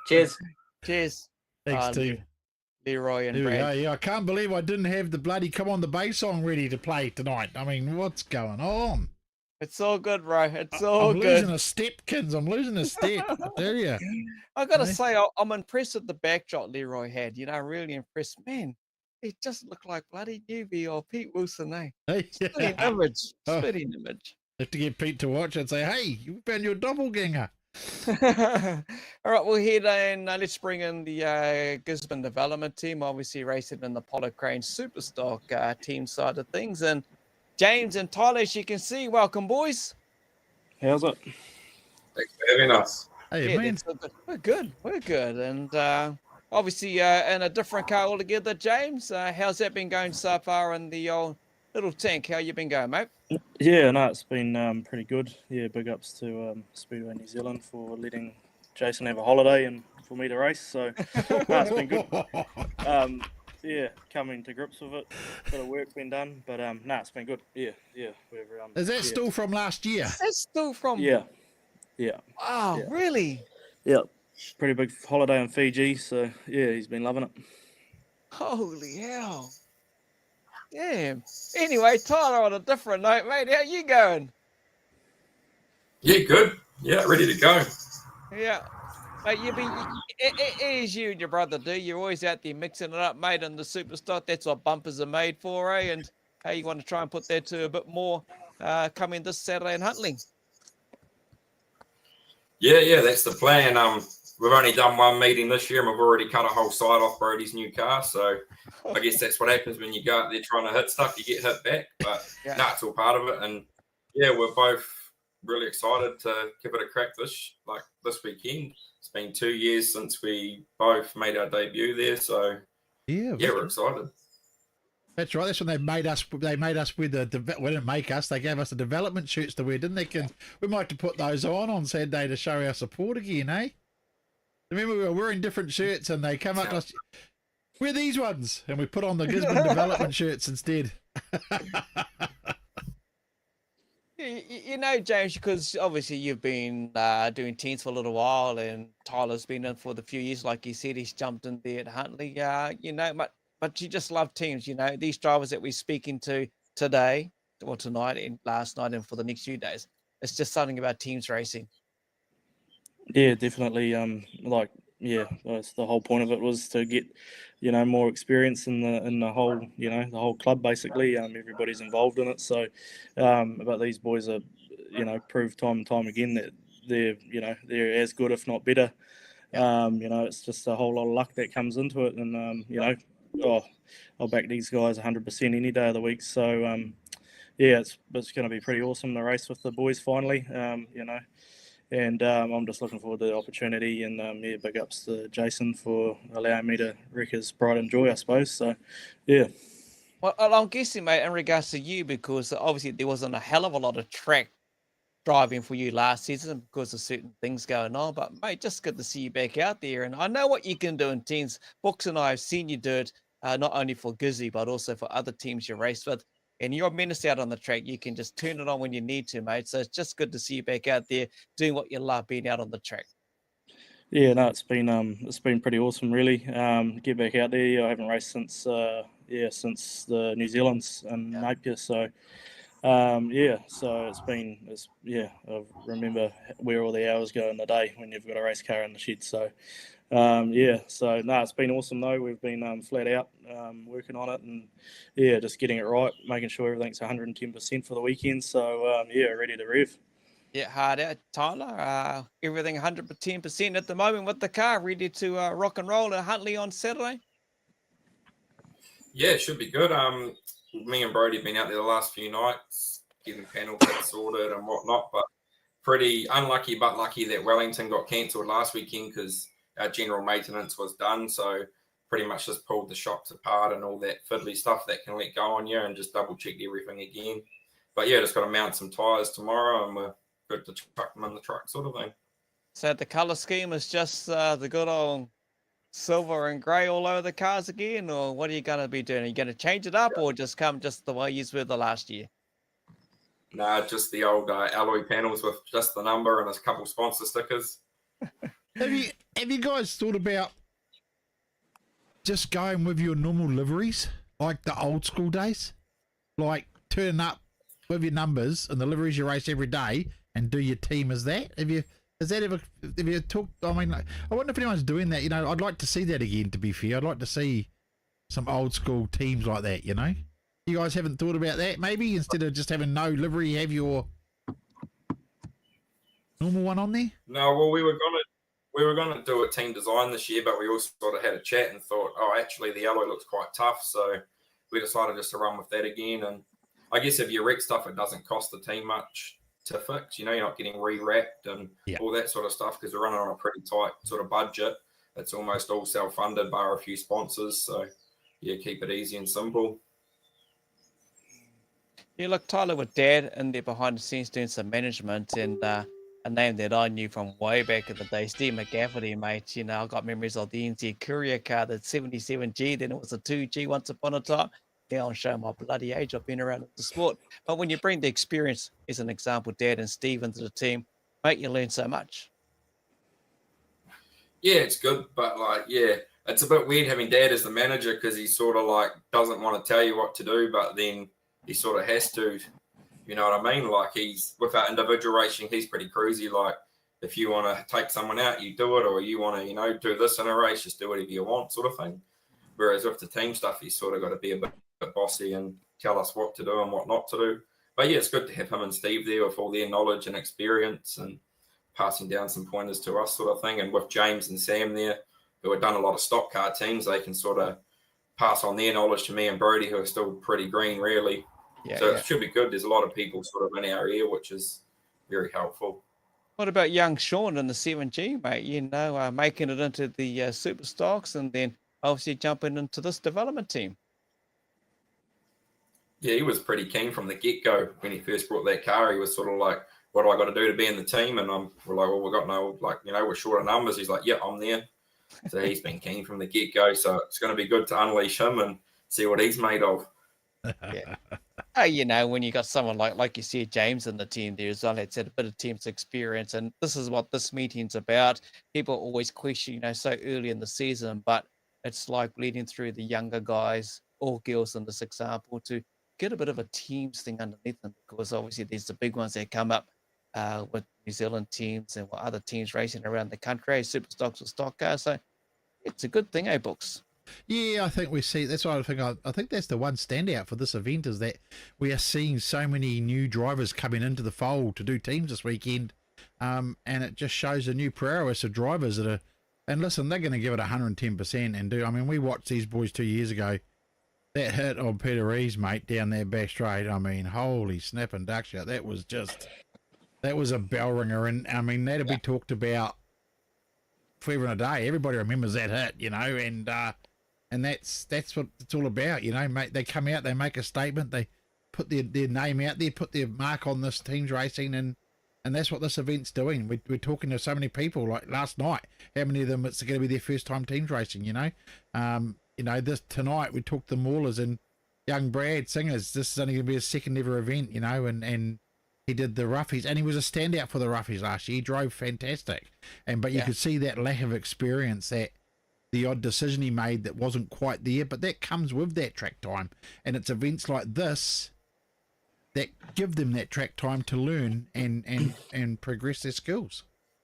Cheers. Cheers. Thanks, Steve. Leroy and Brad. Yeah, I can't believe I didn't have the bloody Come On the Bay song ready to play tonight. I mean, what's going on? It's all good, bro. It's all I'm good. losing a step, kids. I'm losing a step. I tell you. I got to say, I'm impressed with the backdrop Leroy had. Really impressed. Man, it just looked like bloody Newbie or Pete Wilson, eh? Hey, Splitting image. Splitting image. Have to get Pete to watch it and say, hey, you found your doppelganger. All right, we'll head in. Let's bring in the Gisborne development team, obviously racing in the Polo Crane Superstock team side of things. And James and Tyler, as you can see, welcome, boys. How's it? Thanks for having us. Hey, man. We're good. And obviously in a different car altogether, James. How's that been going so far in the old little tank? How you been going, mate? Yeah, no, it's been pretty good. Yeah, big ups to Speedway New Zealand for letting Jason have a holiday and for me to race. So, no, it's been good. Yeah, coming to grips with it. Bit of work been done, but no, it's been good. Yeah. Is that still from last year? That's still from. Yeah. Wow, Yeah. really? Yeah, pretty big holiday in Fiji. So yeah, he's been loving it. Holy hell. Damn. Anyway, Tyler, on a different note, mate, how you going? Yeah, good. Yeah, ready to go. Yeah. Mate, as you and your brother do, you're always out there mixing it up, mate, in the Superstock. That's what bumpers are made for, eh? And hey, you want to try and put that to a bit more coming this Saturday in Huntley. Yeah, that's the plan. we've only done one meeting this year, and we've already cut a whole side off Brody's new car. So I guess that's what happens when you go out there trying to hit stuff. You get hit back, but Yeah. it's all part of it. And yeah, we're both really excited to give it a crack this weekend. It's been 2 years since we both made our debut there, so Yeah, we're excited. That's right. That's when they made us. They made us with the. Well, didn't make us. They gave us the development shirts to wear, didn't they? We might have to put those on Saturday to show our support again, eh? Remember, we were wearing different shirts, and they come up to us. Wear these ones, and we put on the Gisborne development shirts instead. You know, James, because obviously you've been doing teams for a little while, and Tyler's been in for the few years. Like you said, he's jumped in there at Huntley. You know, but you just love teams. You know, these drivers that we're speaking to today, or tonight, and last night, and for the next few days. It's just something about teams racing. Yeah, definitely. That's the whole point of it, was to get, more experience in the whole, the whole club basically. Everybody's involved in it. So, but these boys are, proved time and time again that they're as good, if not better. It's just a whole lot of luck that comes into it, and I'll back these guys 100% any day of the week. So, it's going to be pretty awesome to race with the boys finally. And I'm just looking forward to the opportunity, and big ups to Jason for allowing me to wreak his pride and joy, I suppose. So, yeah. Well, I'm guessing, mate, in regards to you, because obviously there wasn't a hell of a lot of track driving for you last season because of certain things going on. But, mate, just good to see you back out there. And I know what you can do in teams. Books and I have seen you do it, not only for Gizzy, but also for other teams you race with. And you're a menace out on the track. You can just turn it on when you need to, mate. So it's just good to see you back out there doing what you love, being out on the track. Yeah, no, it's been pretty awesome, really. Get back out there. I haven't raced since the New Zealand's in Napier. So, so I remember where all the hours go in the day when you've got a race car in the shed. So, it's been awesome though. We've been flat out working on it, and just getting it right, making sure everything's 110% for the weekend. So, ready to rev. Yeah, hard out, Tyler. Everything 110% at the moment with the car, ready to rock and roll at Huntley on Saturday. Yeah, it should be good. Me and Brody have been out there the last few nights, getting panel kits sorted and whatnot, but pretty unlucky but lucky that Wellington got cancelled last weekend because our general maintenance was done. So pretty much just pulled the shocks apart and all that fiddly stuff that can let go on you, and just double checked everything again. But just got to mount some tyres tomorrow, and we're good to chuck them in the truck, sort of thing. So the colour scheme is just the good old silver and grey all over the cars again, or what are you going to be doing? Are you going to change it up, or just come just the way you were the last year? Nah, just the old alloy panels with just the number and a couple sponsor stickers. Have you guys thought about just going with your normal liveries, like the old school days? Like turning up with your numbers and the liveries you race every day and do your team as that? Have you talked? I mean, I wonder if anyone's doing that. I'd like to see that again, to be fair. I'd like to see some old school teams like that, You guys haven't thought about that? Maybe instead of just having no livery, have your normal one on there? No, well, we were gonna do a team design this year, but we also sort of had a chat and thought, actually the alloy looks quite tough, so we decided just to run with that again. And I guess if you wreck stuff, it doesn't cost the team much to fix. You're not getting re-wrapped and all that sort of stuff, because we're running on a pretty tight sort of budget. It's almost all self-funded bar a few sponsors, so keep it easy and simple. You look, Tyler, with Dad in there behind the scenes doing some management, and a name that I knew from way back in the day, Steve McGafferty, mate. I got memories of the NZ Courier car, the 77G, then it was a 2G once upon a time. Now I'm showing my bloody age. I've been around the sport. But when you bring the experience, as an example, Dad and Steve into the team, mate, you learn so much. Yeah, it's good, but it's a bit weird having Dad as the manager, because he sort of doesn't want to tell you what to do, but then he sort of has to, you know what I mean? He's, with our individual racing, he's pretty cruisy. If you want to take someone out, you do it, or you want to, do this in a race, just do whatever you want, sort of thing. Whereas with the team stuff, he's sort of got to be a bit bossy and tell us what to do and what not to do. But it's good to have him and Steve there with all their knowledge and experience, and passing down some pointers to us sort of thing. And with James and Sam there, who have done a lot of stock car teams, they can sort of pass on their knowledge to me and Brody, who are still pretty green, really. It should be good. There's a lot of people sort of in our ear, which is very helpful. What about young Sean in the 7G, mate? You know, making it into the Superstocks and then obviously jumping into this development team. Yeah, he was pretty keen from the get-go when he first brought that car. He was sort of like, what do I got to do to be in the team? And we're like, well, we've got no, like, you know, we're short of numbers. He's like, yeah, I'm there. So he's been keen from the get-go. So it's going to be good to unleash him and see what he's made of. Yeah. You know, when you got someone like you see James in the team there as well, it's had a bit of team's experience, and this is what this meeting's about. People always question, you know, so early in the season, but it's like leading through the younger guys or girls in this example to get a bit of a teams thing underneath them, because obviously there's the big ones that come up with New Zealand teams and other teams racing around the country, Superstocks or stock cars. So it's a good thing, Books? Yeah, I think we see. That's why I think that's the one standout for this event, is that we are seeing so many new drivers coming into the fold to do teams this weekend, and it just shows a new prowess of drivers that are. And listen, they're going to give it 110% and do. I mean, we watched these boys 2 years ago. That hit on Peter Rees, mate, down there back straight. I mean, holy snap and duck shot. That was a bell ringer, and I mean that'll be talked about forever and a day. Everybody remembers that hit, you know, and that's what it's all about, you know, mate. They come out, they make a statement, they put their name out there, put their mark on this team's racing, and that's what this event's doing. We're talking to so many people, like last night, how many of them it's going to be their first time teams racing, you know. You know, this tonight we talked to Maulers and young Brad Singers. This is only going to be his second ever event, you know, and he did the roughies, and he was a standout for the roughies last year. He drove fantastic, but you could see that lack of experience, that the odd decision he made that wasn't quite there, but that comes with that track time, and it's events like this that give them that track time to learn and progress their skills.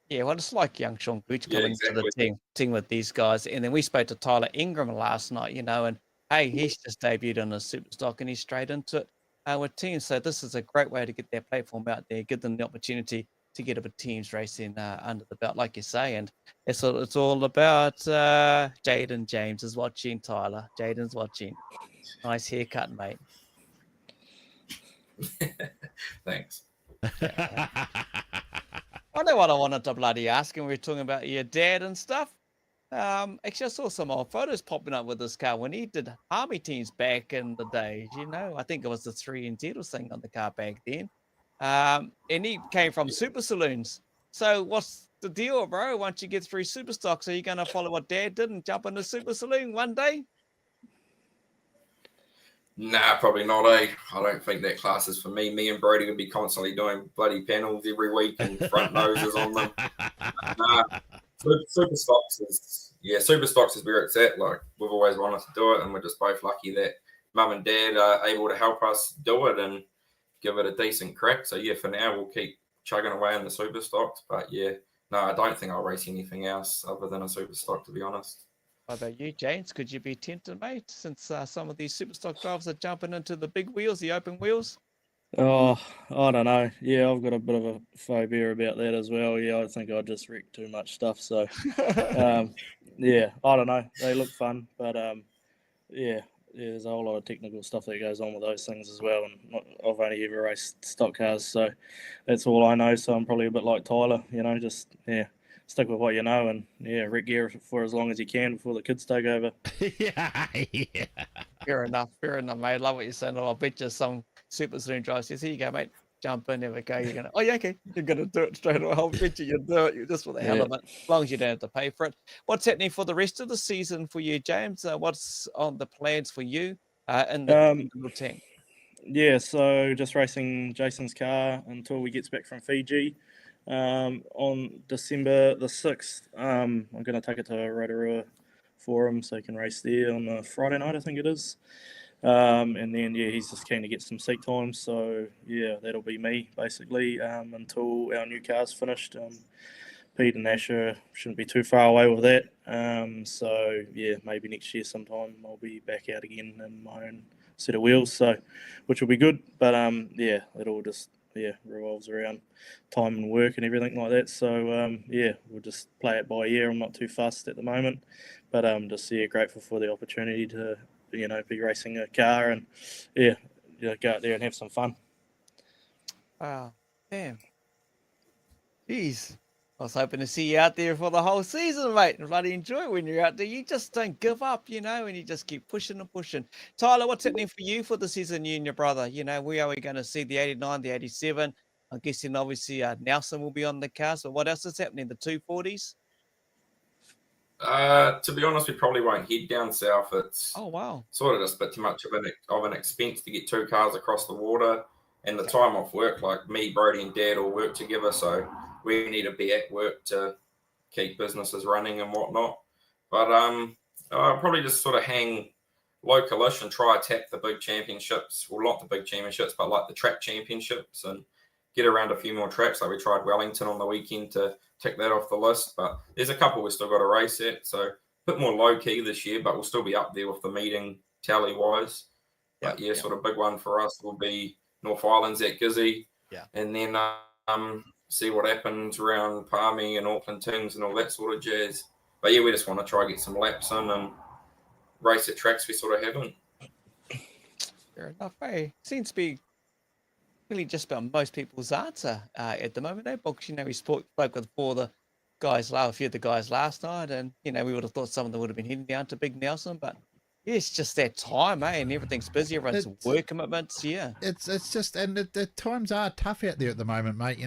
Yeah, well, it's like young Sean Gooch coming to the team with these guys. And then we spoke to Tyler Ingram last night, you know, and hey, he's just debuted on a Superstock and he's straight into it with teams. So this is a great way to get their platform out there, give them the opportunity to get a bit of teams racing under the belt, like you say. And it's all about Jaden James is watching, Tyler. Jaden's watching. Nice haircut, mate. Thanks. I know what I wanted to bloody ask, and we were talking about your dad and stuff. Actually, I saw some old photos popping up with this car when he did army teams back in the days. You know, I think it was the 3NZ or something on the car back then. And he came from Super Saloons. So what's the deal, bro? Once you get through Superstocks, are you going to follow what Dad did and jump in the Super Saloon one day? Nah, probably not, eh? I don't think that class is for me. Me and Brody would be constantly doing bloody panels every week and front noses on them. Nah, Superstocks is where it's at. Like, we've always wanted to do it, and we're just both lucky that Mum and Dad are able to help us do it and give it a decent crack. So, yeah, for now, we'll keep chugging away in the Superstocks. But, yeah, no, I don't think I'll race anything else other than a Superstock, to be honest. What about you, James? Could you be tempted, mate, since some of these Superstock drivers are jumping into the big wheels, the open wheels? Oh, I don't know. Yeah, I've got a bit of a phobia about that as well. Yeah, I think I just wreck too much stuff. So, yeah, I don't know. They look fun, but yeah, there's a whole lot of technical stuff that goes on with those things as well. And I've only ever raced stock cars, so that's all I know. So I'm probably a bit like Tyler, you know, just, yeah, stick with what you know and, yeah, wreck gear for as long as you can before the kids take over. yeah. Fair enough, mate. I love what you're saying. I'll bet you some Super Saloon driver says, here you go, mate. Jump in, there we go. You're going to, oh, yeah, okay. You're going to do it straight away. I'll bet you do it. You're just for the hell of it, as long as you don't have to pay for it. What's happening for the rest of the season for you, James? What's on the plans for you in the little tank? Yeah, so just racing Jason's car until he gets back from Fiji. On December the 6th, I'm going to take it to Rotorua for him so he can race there on the Friday night, I think it is. And then, yeah, he's just keen to get some seat time. So, yeah, that'll be me, basically, until our new car's finished. Pete and Asher shouldn't be too far away with that. So, yeah, maybe next year sometime I'll be back out again in my own set of wheels, so which will be good. But, yeah, it'll just revolves around time and work and everything like that. So we'll just play it by ear. I'm not too fussed at the moment, but just grateful for the opportunity to be racing a car and go out there and have some fun. Wow, damn. Jeez. I was hoping to see you out there for the whole season, mate, and bloody enjoy it when you're out there. You just don't give up, and you just keep pushing and pushing. Tyler, what's happening for you for the season, you and your brother? Where are we going to see the 89, the 87? I'm guessing, obviously, Nelson will be on the cast, but what else is happening? The 240s? To be honest, we probably won't head down south. It's wow, sort of just a bit too much of an expense to get 2 cars across the water, and the time off work. Like me, Brody, and Dad all work together, so we need to be at work to keep businesses running and whatnot. But I'll probably just sort of hang localish and try attack the big championships. Well, not the big championships, but like the track championships, and get around a few more tracks. Like we tried Wellington on the weekend to tick that off the list, but there's a couple we've still got to race at. So a bit more low key this year, but we'll still be up there with the meeting tally wise. But sort of big one for us will be North Islands at Gizzy. Yeah. And then see what happens around Palmy and Auckland Tings and all that sort of jazz. But we just want to try get some laps in and race at tracks we sort of haven't. Fair enough, eh? Seems to be really just about most people's answer at the moment, eh? Because, we spoke with a few of the guys last night, and, we would have thought some of them would have been heading down to Big Nelson, but it's just that time, eh? And everything's busy. Everyone's work commitments. Yeah. It's just, and the times are tough out there at the moment, mate.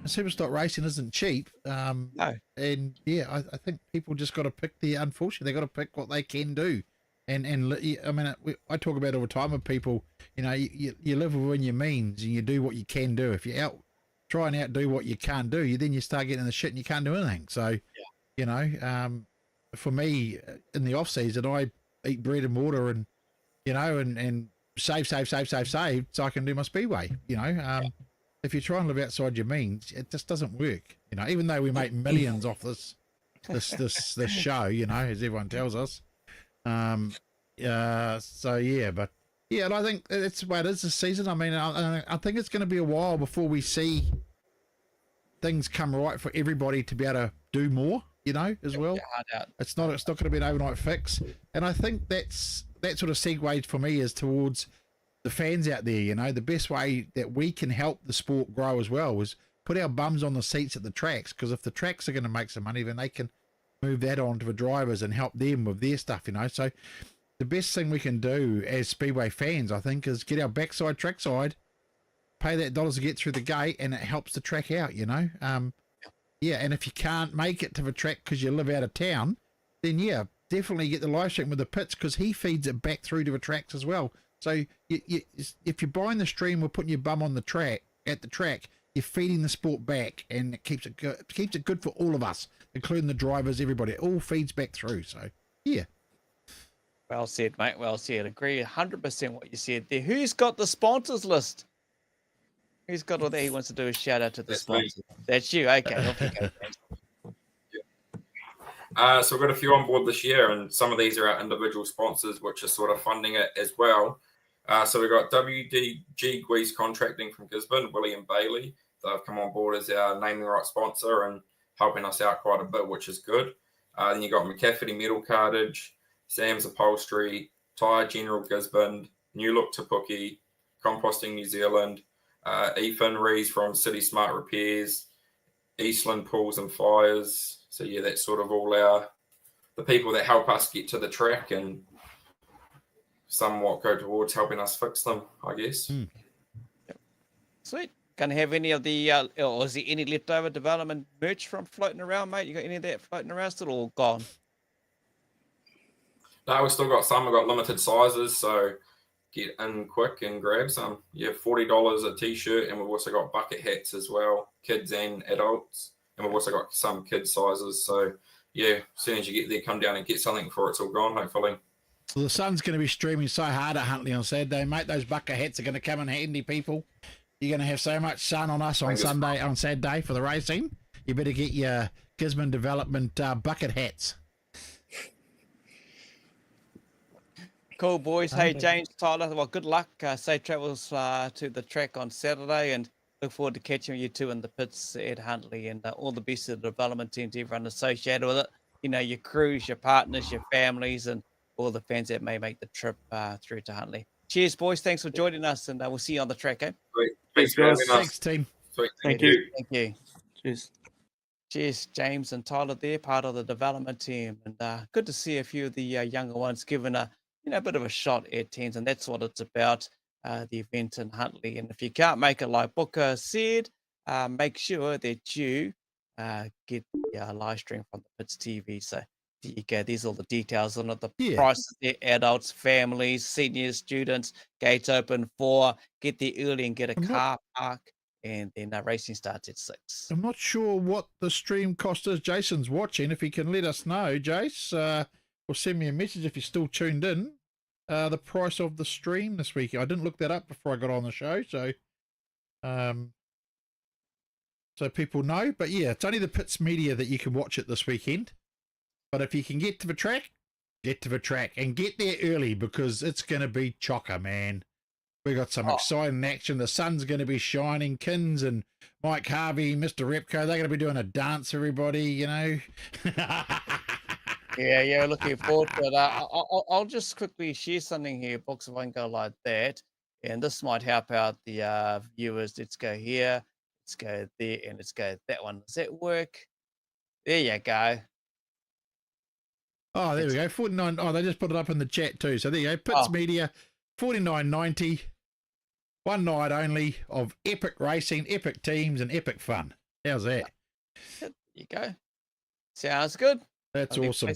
Superstock racing isn't cheap. No. And I think people just got to pick unfortunately, they got to pick what they can do. And I mean, I talk about all the time with people, you live within your means and you do what you can do. If you try and outdo what you can't do, then you start getting in the shit and you can't do anything. So, for me, in the off season, I eat bread and water and, and save so I can do my speedway. If you try and live outside your means, it just doesn't work. Even though we make millions off this show, as everyone tells us. And I think it's what it is this season. I mean, I think it's going to be a while before we see things come right for everybody to be able to do more. As well. It's not going to be an overnight fix, and I think that sort of segues for me is towards the fans out there. The best way that we can help the sport grow as well is put our bums on the seats at the tracks, because if the tracks are going to make some money, then they can move that on to the drivers and help them with their stuff. So the best thing we can do as Speedway fans, I think, is get our backside trackside, pay that dollars to get through the gate, and it helps the track out. And if you can't make it to the track because you live out of town, then definitely get the live stream with the pits, because he feeds it back through to the tracks as well. So if you're buying the stream or putting your bum on the track at the track, you're feeding the sport back, and it keeps it good for all of us, including the drivers, everybody. It all feeds back through. So well said, mate. Well said. Agree 100% what you said there. Who's got the sponsors list? Who's got all that? He wants to do a shout out to the sponsors. That's you. Okay. Off you go. So we've got a few on board this year, and some of these are our individual sponsors, which are sort of funding it as well. So we've got WDG Guise Contracting from Gisborne, William Bailey. They've come on board as our naming rights sponsor and helping us out quite a bit, which is good. Then you've got McCafferty Metal Cartage, Sam's Upholstery, Tyre General Gisborne, New Look Tapuki, Composting New Zealand, Ethan Rees from City Smart Repairs, Eastland Pools and Fires. So that's sort of all the people that help us get to the track and somewhat go towards helping us fix them, I guess. Sweet. Can I have any of the, or is there any leftover development merch from floating around, mate? You got any of that floating around still, or gone? No, we've still got some. We've got limited sizes, so get in quick and grab some. $40 a t-shirt, and we've also got bucket hats as well, kids and adults. And we've also got some kids sizes. So, as soon as you get there, come down and get something before it's all gone, hopefully. Well, the sun's going to be streaming so hard at Huntley on Saturday, mate. Those bucket hats are going to come in handy, people. You're going to have so much sun on us on Saturday for the racing. You better get your Gisborne Development bucket hats. Cool, boys. Hey, Okay. James, Tyler, well, good luck. Safe travels to the track on Saturday, and look forward to catching you two in the pits at Huntley, and all the best to the development teams, everyone associated with it. You know, your crews, your partners, your families, and all the fans that may make the trip through to Huntley. Cheers, boys. Thanks for joining us, and we'll see you on the track, eh? Sweet. Thanks, Thanks for having guys. us. Thanks, team. Sweet. Thank you. Thank you. Cheers. Cheers, James and Tyler there, part of the development team. And good to see a few of the younger ones given a bit of a shot at 10s, and that's what it's about, the event in Huntley. And if you can't make it like Booker said, make sure that you get the live stream from the Pits TV. So there you go. There's all the details on it. The Yeah. prices there, adults, families, seniors, students, gates open 4, get there early and get a I'm not- car park. And then racing starts at 6. I'm not sure what the stream cost is. Jason's watching. If he can let us know, Jace, or send me a message if you're still tuned in. The price of the stream this week. I didn't look that up before I got on the show, so people know. But yeah, it's only the Pits Media that you can watch it this weekend. But if you can get to the track, get to the track and get there early because it's going to be chocker, man. We got some exciting action. The sun's going to be shining. Kins and Mike Harvey, Mr. Repco, they're going to be doing a dance, everybody, you know. Yeah, looking forward to it. I'll just quickly share something here, Books, if I can go like that. And this might help out the viewers. Let's go here, let's go there, and let's go that one. Does that work? There you go. Oh, there we go. 49. Oh, they just put it up in the chat too. So there you go. Pits Media, $49.90. One night only of epic racing, epic teams, and epic fun. How's that? There you go. Sounds good. That's awesome.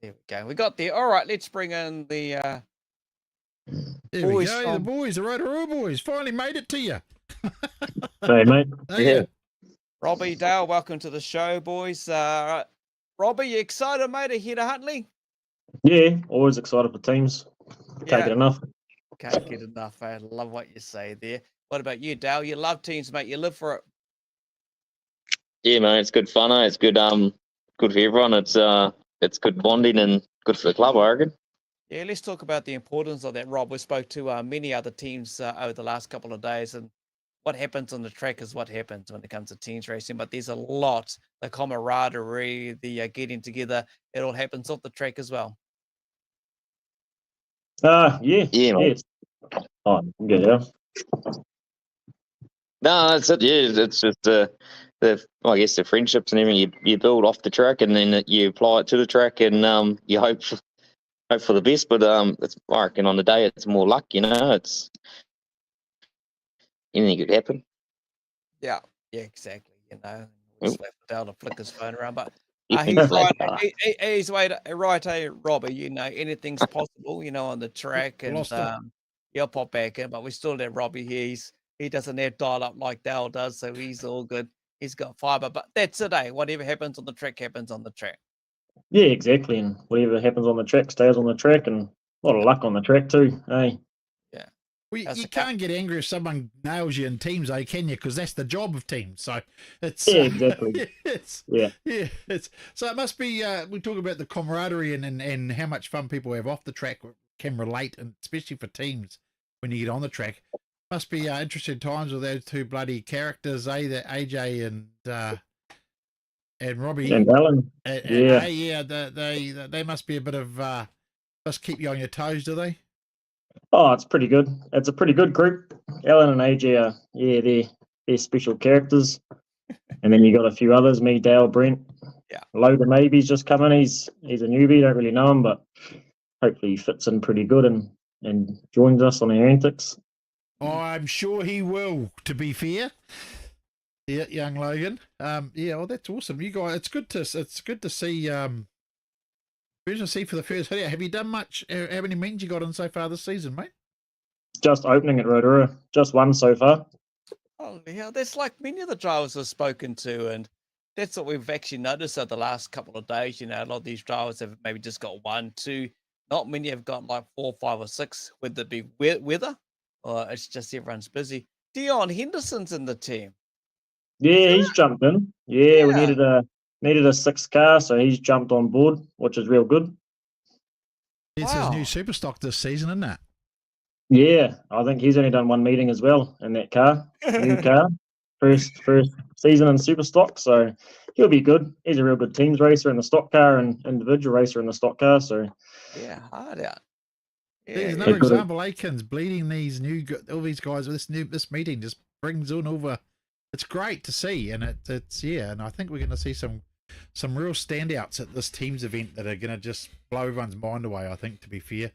There we go. We got there. All right, let's bring in the There we boys go. from- The boys, the Rotorua boys, finally made it to you. Hey, mate. Yeah. Robbie, Dale. Welcome to the show, boys. Robbie, you excited, mate, to head to Huntley? Yeah, always excited for teams. Can't Yeah. get enough. Can't get enough. I love what you say there. What about you, Dale? You love teams, mate. You live for it. Yeah, man, it's good fun. It's good. Good for everyone. It's good bonding and good for the club, I reckon. Yeah, let's talk about the importance of that, Rob. We spoke to many other teams over the last couple of days, and what happens on the track is what happens when it comes to teams racing. But there's a lot, the camaraderie, the getting together. It all happens off the track as well. Yeah, Yeah, mate. Oh, yeah. No, that's it. Yeah, it's just I guess the friendships and everything you build off the track, and then you apply it to the track, and you hope for the best. But it's, I reckon on the day it's more luck. You know, it's anything could happen. Yeah, exactly. You know, Yep. just left Dale to flick his phone around, but Yeah, he's like, right. He's right, Robbie. You know, anything's possible. You know, on the track, and Lost him. he'll pop back in. But we still have Robbie here. He doesn't have dial up like Dale does, so he's all good. He's got fibre, but that's it. Whatever happens on the track happens on the track. Yeah, exactly. And whatever happens on the track stays on the track, and a lot of luck on the track too. Hey. Well, That's you the cut. can't get angry if someone nails you in teams, though, can you? Because that's the job of teams. So it's Yeah, exactly. yeah. Yeah. It's so it must be. We talk about the camaraderie and how much fun people have off the track can relate, and especially for teams when you get on the track. Must be interesting times with those two bloody characters, that AJ and Robbie. And Alan. Yeah. Yeah. They must be a bit of must keep you on your toes, do they? Oh, it's pretty good. It's a pretty good group. Alan and AJ are, they're special characters. And then you got a few others, me, Dale, Brent. Yeah. Logan maybe's just come in. He's a newbie, don't really know him, but hopefully he fits in pretty good and joins us on our antics. I'm sure he will, to be fair. Yeah, young Logan. Yeah, well, that's awesome. You guys, it's good to see. Good to see for the first video. Have you done much? How many meetings you got on so far this season, mate? Just opening at Rotorua. Just one so far. Oh, yeah, that's like many of the drivers I've spoken to, and that's what we've actually noticed over the last couple of days. You know, a lot of these drivers have maybe just got 1, 2. Not many have got like 4, 5, or 6, whether it be weather or it's just everyone's busy. Dion Henderson's in the team. Yeah, he's jumped in. Yeah, we Yeah. needed a 6 car, so he's jumped on board, which is real good. It's his new Superstock this season, isn't it? Yeah, I think he's only done one meeting as well in that car, new car, first season in Superstock. So he'll be good. He's a real good teams racer in the stock car and individual racer in the stock car. So Yeah, hard out. There's Yeah, another example. Aikens bleeding these all these guys with this meeting just brings on over. It's great to see, and it's and I think we're going to see some real standouts at this teams event that are going to just blow everyone's mind away. I think, to be fair.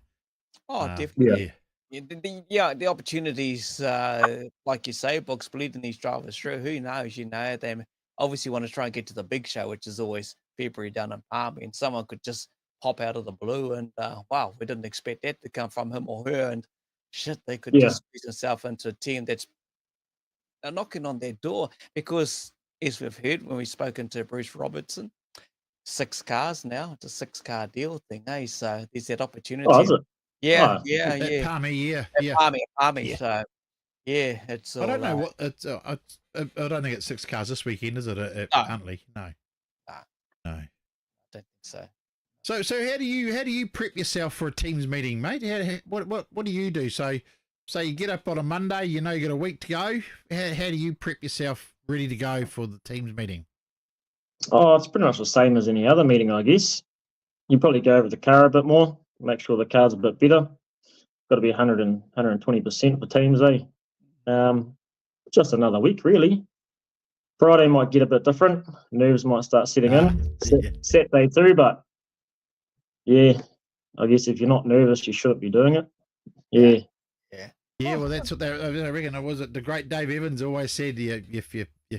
Oh, definitely. Yeah. The opportunities, like you say, Books bleeding these drivers through. Who knows? They obviously want to try and get to the big show, which is always February down in Palmy, and someone could just pop out of the blue and wow, we didn't expect that to come from him or her, and shit, they could just squeeze themselves into a team that's knocking on their door. Because as we've heard when we've spoken to Bruce Robertson, 6 cars now, it's a 6-car deal thing, so there's that opportunity. oh, is it? Yeah. Palmy, yeah. Palmy. So yeah, it's all, I don't know what it's. I don't think it's 6 cars this weekend, is it? At Huntley? No. I don't think so. So how do you prep yourself for a teams meeting, mate? What do you do? So you get up on a Monday, you got a week to go. How do you prep yourself ready to go for the teams meeting? Oh, it's pretty much the same as any other meeting, I guess. You probably go over the car a bit more, make sure the car's a bit better. Got to be 120% for teams, just another week, really. Friday might get a bit different. Nerves might start setting in. Saturday too, but yeah, I guess if you're not nervous, you shouldn't be doing it. Yeah, well, that's what I reckon. Was it the great Dave Evans always said? If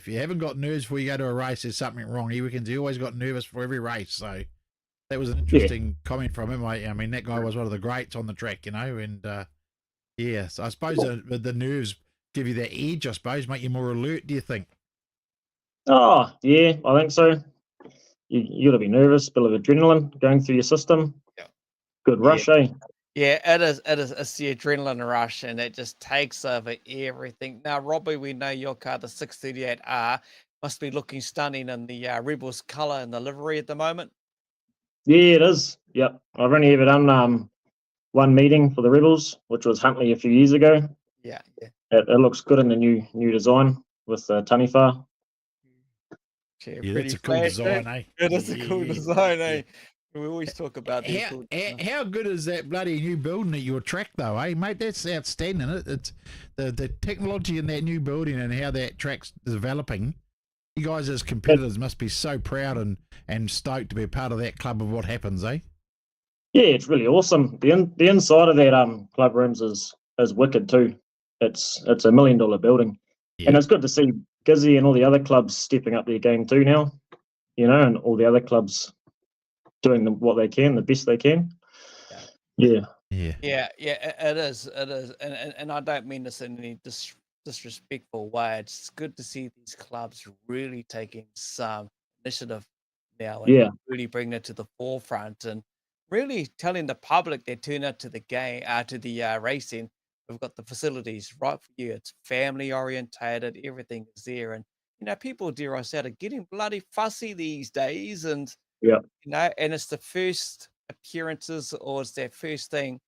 you haven't got nerves before you go to a race, there's something wrong. He reckons he always got nervous for every race. So that was an interesting comment from him. I mean, that guy was one of the greats on the track, and so I suppose the nerves give you that edge. I suppose make you more alert. Do you think? Oh yeah, I think so. You got to be nervous, a bit of adrenaline going through your system. Yeah. Good rush, eh? Yeah, it is. It's the adrenaline rush, and it just takes over everything. Now, Robbie, we know your car, the 638R, must be looking stunning in the Rebels colour and the livery at the moment. Yeah, it is. Yep, I've only ever done one meeting for the Rebels, which was Huntley a few years ago. Yeah. It looks good in the new design with the Taniwha. Yeah, that's a cool design, eh? It is a cool design, eh? We always talk about how good is that bloody new building at your track, though, eh, mate? That's outstanding. It's the technology in that new building and how that track's developing. You guys as competitors must be so proud and stoked to be a part of that club of what happens, eh? Yeah, it's really awesome. The inside of that club rooms is wicked too. It's a $1 million building, and it's good to see Gizzy and all the other clubs stepping up their game too now. And all the other clubs doing what they can, the best they can. Yeah, it is, and I don't mean this in any disrespectful way. It's good to see these clubs really taking some initiative now and really bringing it to the forefront and really telling the public they turn out to the game, to the racing. We've got the facilities right for you. It's family orientated. Everything is there, and people, dare I say, are getting bloody fussy these days, and and it's the first appearances or it's that first thing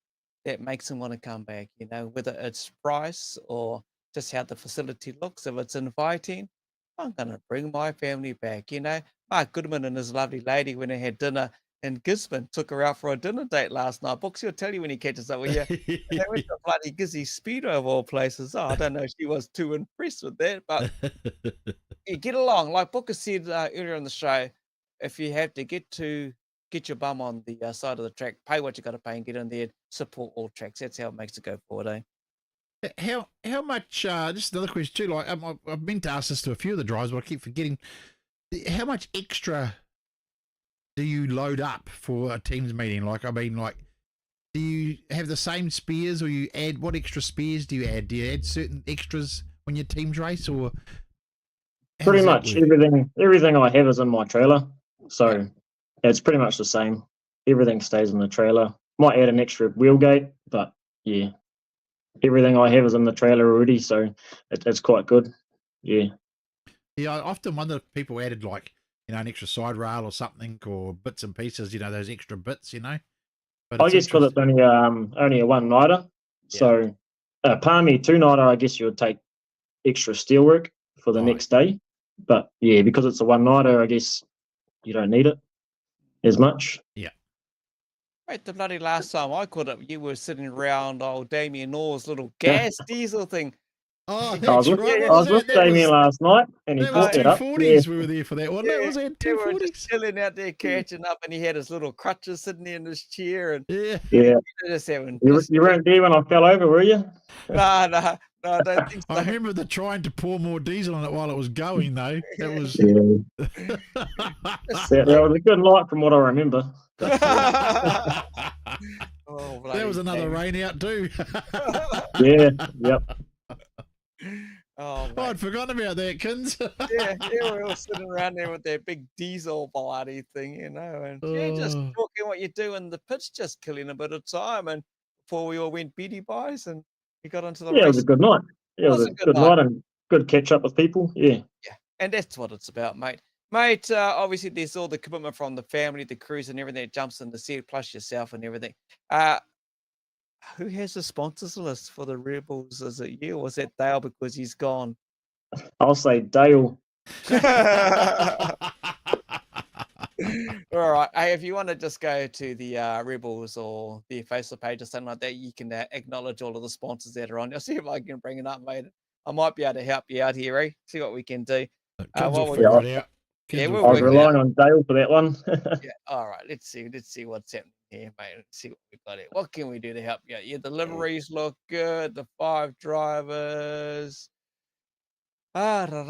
that makes them want to come back. Whether it's price or just how the facility looks. If it's inviting, I'm gonna bring my family back. Mark Goodman and his lovely lady, when they had dinner in Gisborne, took her out for a dinner date last night. Books, he'll tell you when he catches up with you. And they went to bloody Gizzy Speedway of all places. Oh, I don't know if she was too impressed with that, but you get along. Like Booker said earlier in the show, if you have to get your bum on the side of the track, pay what you got to pay and get in there, support all tracks. That's how it makes it go forward, eh? How much, just another question too, like I've been to ask this to a few of the drivers, but I keep forgetting, how much extra do you load up for a teams meeting? Do you have the same spares, or you add, what extra spares do you add? Do you add certain extras when your teams race, or? Pretty much everything I have is in my trailer, so it's pretty much the same. Everything stays in the trailer. Might add an extra wheelgate, but yeah, everything I have is in the trailer already, so it's quite good. Yeah, I often wonder if people added an extra side rail or something, or bits and pieces. Those extra bits. But I guess because it's only a one nighter. So Palmy 2-nighter, I guess you would take extra steelwork for the next day. But yeah, because it's a one nighter, I guess you don't need it as much. Yeah. Mate, the bloody last time I caught up, you were sitting around old Damien Orr's little gas diesel thing. Oh, I that's was right. with Damien last night, and he That was brought that up. 240s we were there for that, wasn't it? Was it We were 240s? just chilling out there catching up, and he had his little crutches sitting there in his chair, and Yeah. just having. You weren't there when I fell over, were you? No, I don't think so. I remember the trying to pour more diesel on it while it was going, though. That was. That was a good night from what I remember. That was another rain out too. Yep. Oh, I'd forgotten about that, Kins. yeah, we're all sitting around there with that big diesel bloody thing, you know, and just talking what you do in the pitch, just killing a bit of time, and before we all went beady buys and we got onto the race. It was a good night. It was a good night and good catch up with people. Yeah, and that's what it's about, mate. Mate, obviously there's all the commitment from the family, the crews and everything that jumps in the seat, plus yourself and everything. Who has the sponsors list for the Rebels? Is it you or is it Dale because he's gone? I'll say Dale. All right. Hey, if you want to just go to the Rebels or their Facebook page or something like that, you can acknowledge all of the sponsors that are on. I'll see if I can bring it up, mate. I might be able to help you out here, eh? See what we can do. I was relying on Dale for that one. All right. Let's see what's happening here, mate. Let's see what we've got here. What can we do to help you out? Yeah, the liveries look good. The 5 drivers. What have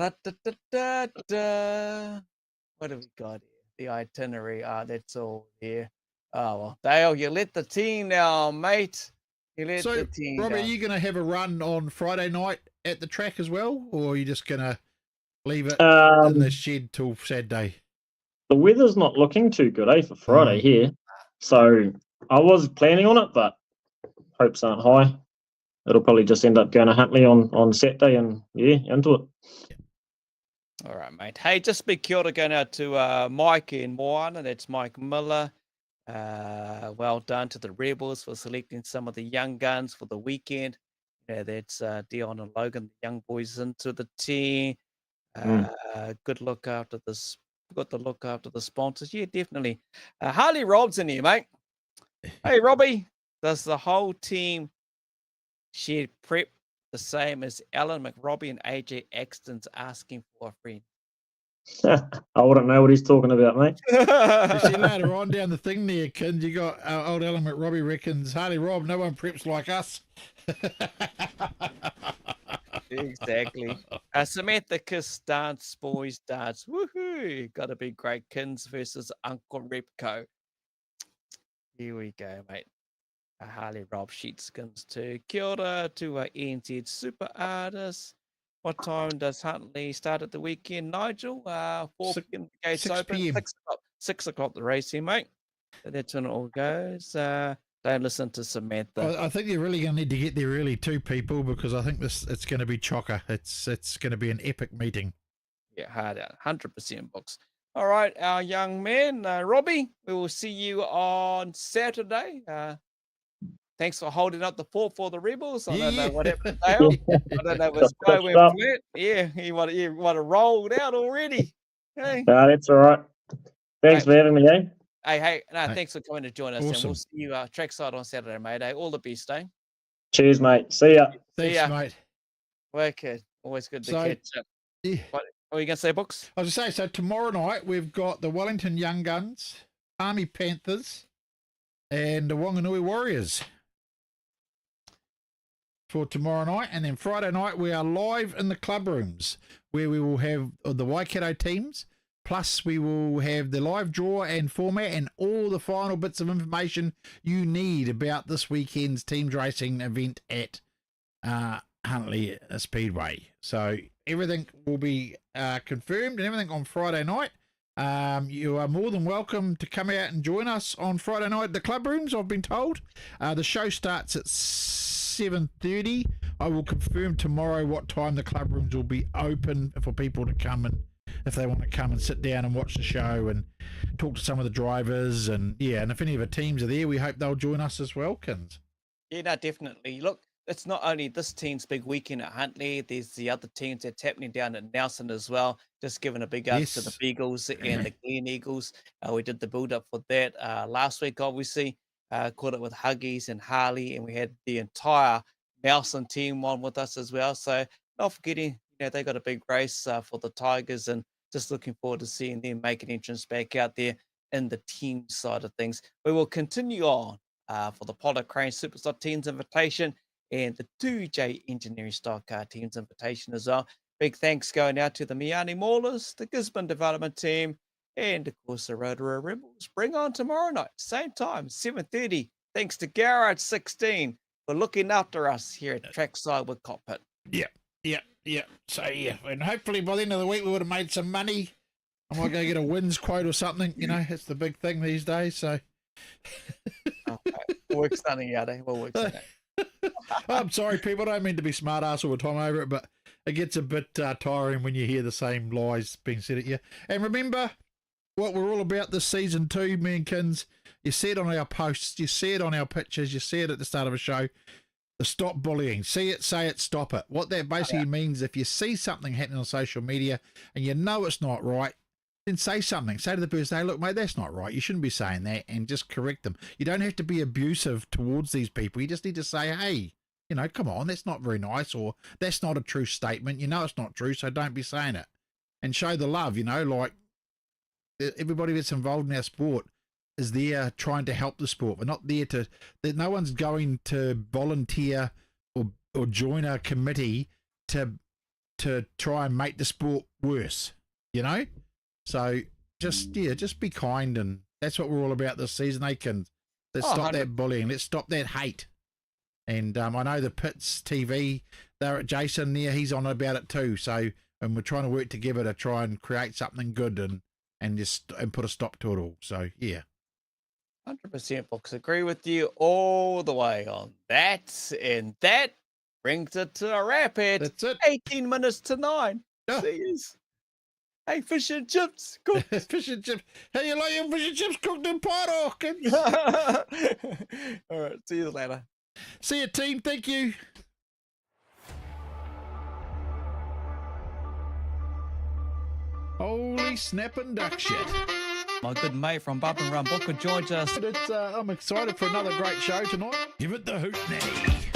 we got here? The itinerary. That's all here. Oh, well, Dale, you let the team now, mate. You let the team Robbie, down. are you going to have a run on Friday night at the track as well, or are you just going to leave it in the shed till Saturday? The weather's not looking too good, for Friday here. So I was planning on it, but hopes aren't high. It'll probably just end up going to Huntley on Saturday and, into it. All right, mate. Hey, just big kia ora going out to Mike in Moana. That's Mike Miller. Well done to the Rebels for selecting some of the young guns for the weekend. Yeah, that's Dion and Logan, the young boys into the team. Good look after this. Got to look after the sponsors. Yeah, definitely. Harley Rob's in here, mate. Hey, Robbie, does the whole team share prep the same as Alan McRobbie and AJ Axton's asking for a friend? I wouldn't know what he's talking about, mate. You see later on down the thing there, Kins, you got old Alan McRobbie reckons, Harley Rob, no one preps like us. Exactly. Samantha Kiss dance, boys dance. Woohoo! Got to be great. Kins versus Uncle Repco. Here we go, mate. Harley Rob Sheetskins too. Kia ora to NZ Super Artists. What time does Huntley start at the weekend, Nigel? 4 p.m. Gates 6 open. p.m. 6 o'clock the race here, mate. So that's when it all goes. Don't listen to Samantha. I think you're really going to need to get there early too, people, because I think it's going to be chocker. It's going to be an epic meeting. Yeah, hard out. 100% books. All right, our young man, Robbie, we will see you on Saturday. Thanks for holding up the fort for the Rebels. I don't know what happened, Dale. I don't know if it's go went flat. Yeah, he want to rolled out already. Hey. No, that's all right. Thanks for having me, eh? Hey, thanks for coming to join us. Awesome. And we'll see you trackside on Saturday, mate. All the best, eh? Cheers, mate. See ya. Thanks, mate. Wicked. Always good to catch up. Yeah. What are you going to say, Books? I was going to say, so tomorrow night we've got the Wellington Young Guns, Army Panthers, and the Wanganui Warriors for tomorrow night. And then Friday night we are live in the club rooms where we will have the Waikato teams. Plus, we will have the live draw and format and all the final bits of information you need about this weekend's teams racing event at Huntley Speedway. So everything will be confirmed and everything on Friday night. You are more than welcome to come out and join us on Friday night at the club rooms, I've been told. The show starts at 7:30. I will confirm tomorrow what time the club rooms will be open for people to come and if they want to come and sit down and watch the show and talk to some of the drivers, and yeah, and if any of the teams are there, we hope they'll join us as well, Kins. Yeah, no, definitely. Look, it's not only this team's big weekend at Huntley, there's the other teams that's happening down at Nelson as well. Just giving a big up to the Yes. Beagles and the Glen Eagles. We did the build up for that last week, obviously. Caught it with Huggies and Harley, and we had the entire Nelson team on with us as well. So not forgetting, they got a big race for the Tigers, and just looking forward to seeing them make an entrance back out there in the team side of things. We will continue on for the Potter Crane Superstock Teams Invitation and the 2J Engineering Stock Car Teams Invitation as well. Big thanks going out to the Meeanee Maulers, the Gisborne Development Team, and of course the Rotorua Rebels. Bring on tomorrow night, same time, 7:30. Thanks to GARAGE16 for looking after us here at Trackside with Kokpit. Yeah. So yeah, and hopefully by the end of the week we would have made some money. I might go get a wins quote or something. It's the big thing these days. So We'll work something out, eh? We'll work something out. I'm sorry, people. I don't mean to be smart ass all the time over it, but it gets a bit tiring when you hear the same lies being said at you. And remember what we're all about this season too, me and Kins. You see it on our posts, you see it on our pictures, you see it at the start of a show. The stop bullying. See it, say it, stop it. What that basically means, if you see something happening on social media and you know it's not right, then say something. Say to the person, hey, look, mate, that's not right. You shouldn't be saying that, and just correct them. You don't have to be abusive towards these people. You just need to say, hey, come on, that's not very nice, or that's not a true statement. You know it's not true, so don't be saying it. And show the love, like everybody that's involved in our sport is there trying to help the sport. We're not there no one's going to volunteer or join a committee to try and make the sport worse, So just be kind, and that's what we're all about this season. Let's stop that bullying. Let's stop that hate. And I know the Pits TV, they're at Jason there. He's on about it too. So, and we're trying to work together to try and create something good and put a stop to it all. So yeah. 100%, folks. Agree with you all the way on that. And that brings it to a wrap at That's it. 18 minutes to 9. Yeah. See yous. Hey, fish and chips. Cooked. Fish and chips. How you like your fish and chips cooked in pot, Hawkins? All right. See you later. See you, team. Thank you. Holy snapping duck shit. My good mate from Bub and Run Booker joins us. I'm excited for another great show tonight. Give it the hoot, Nettie.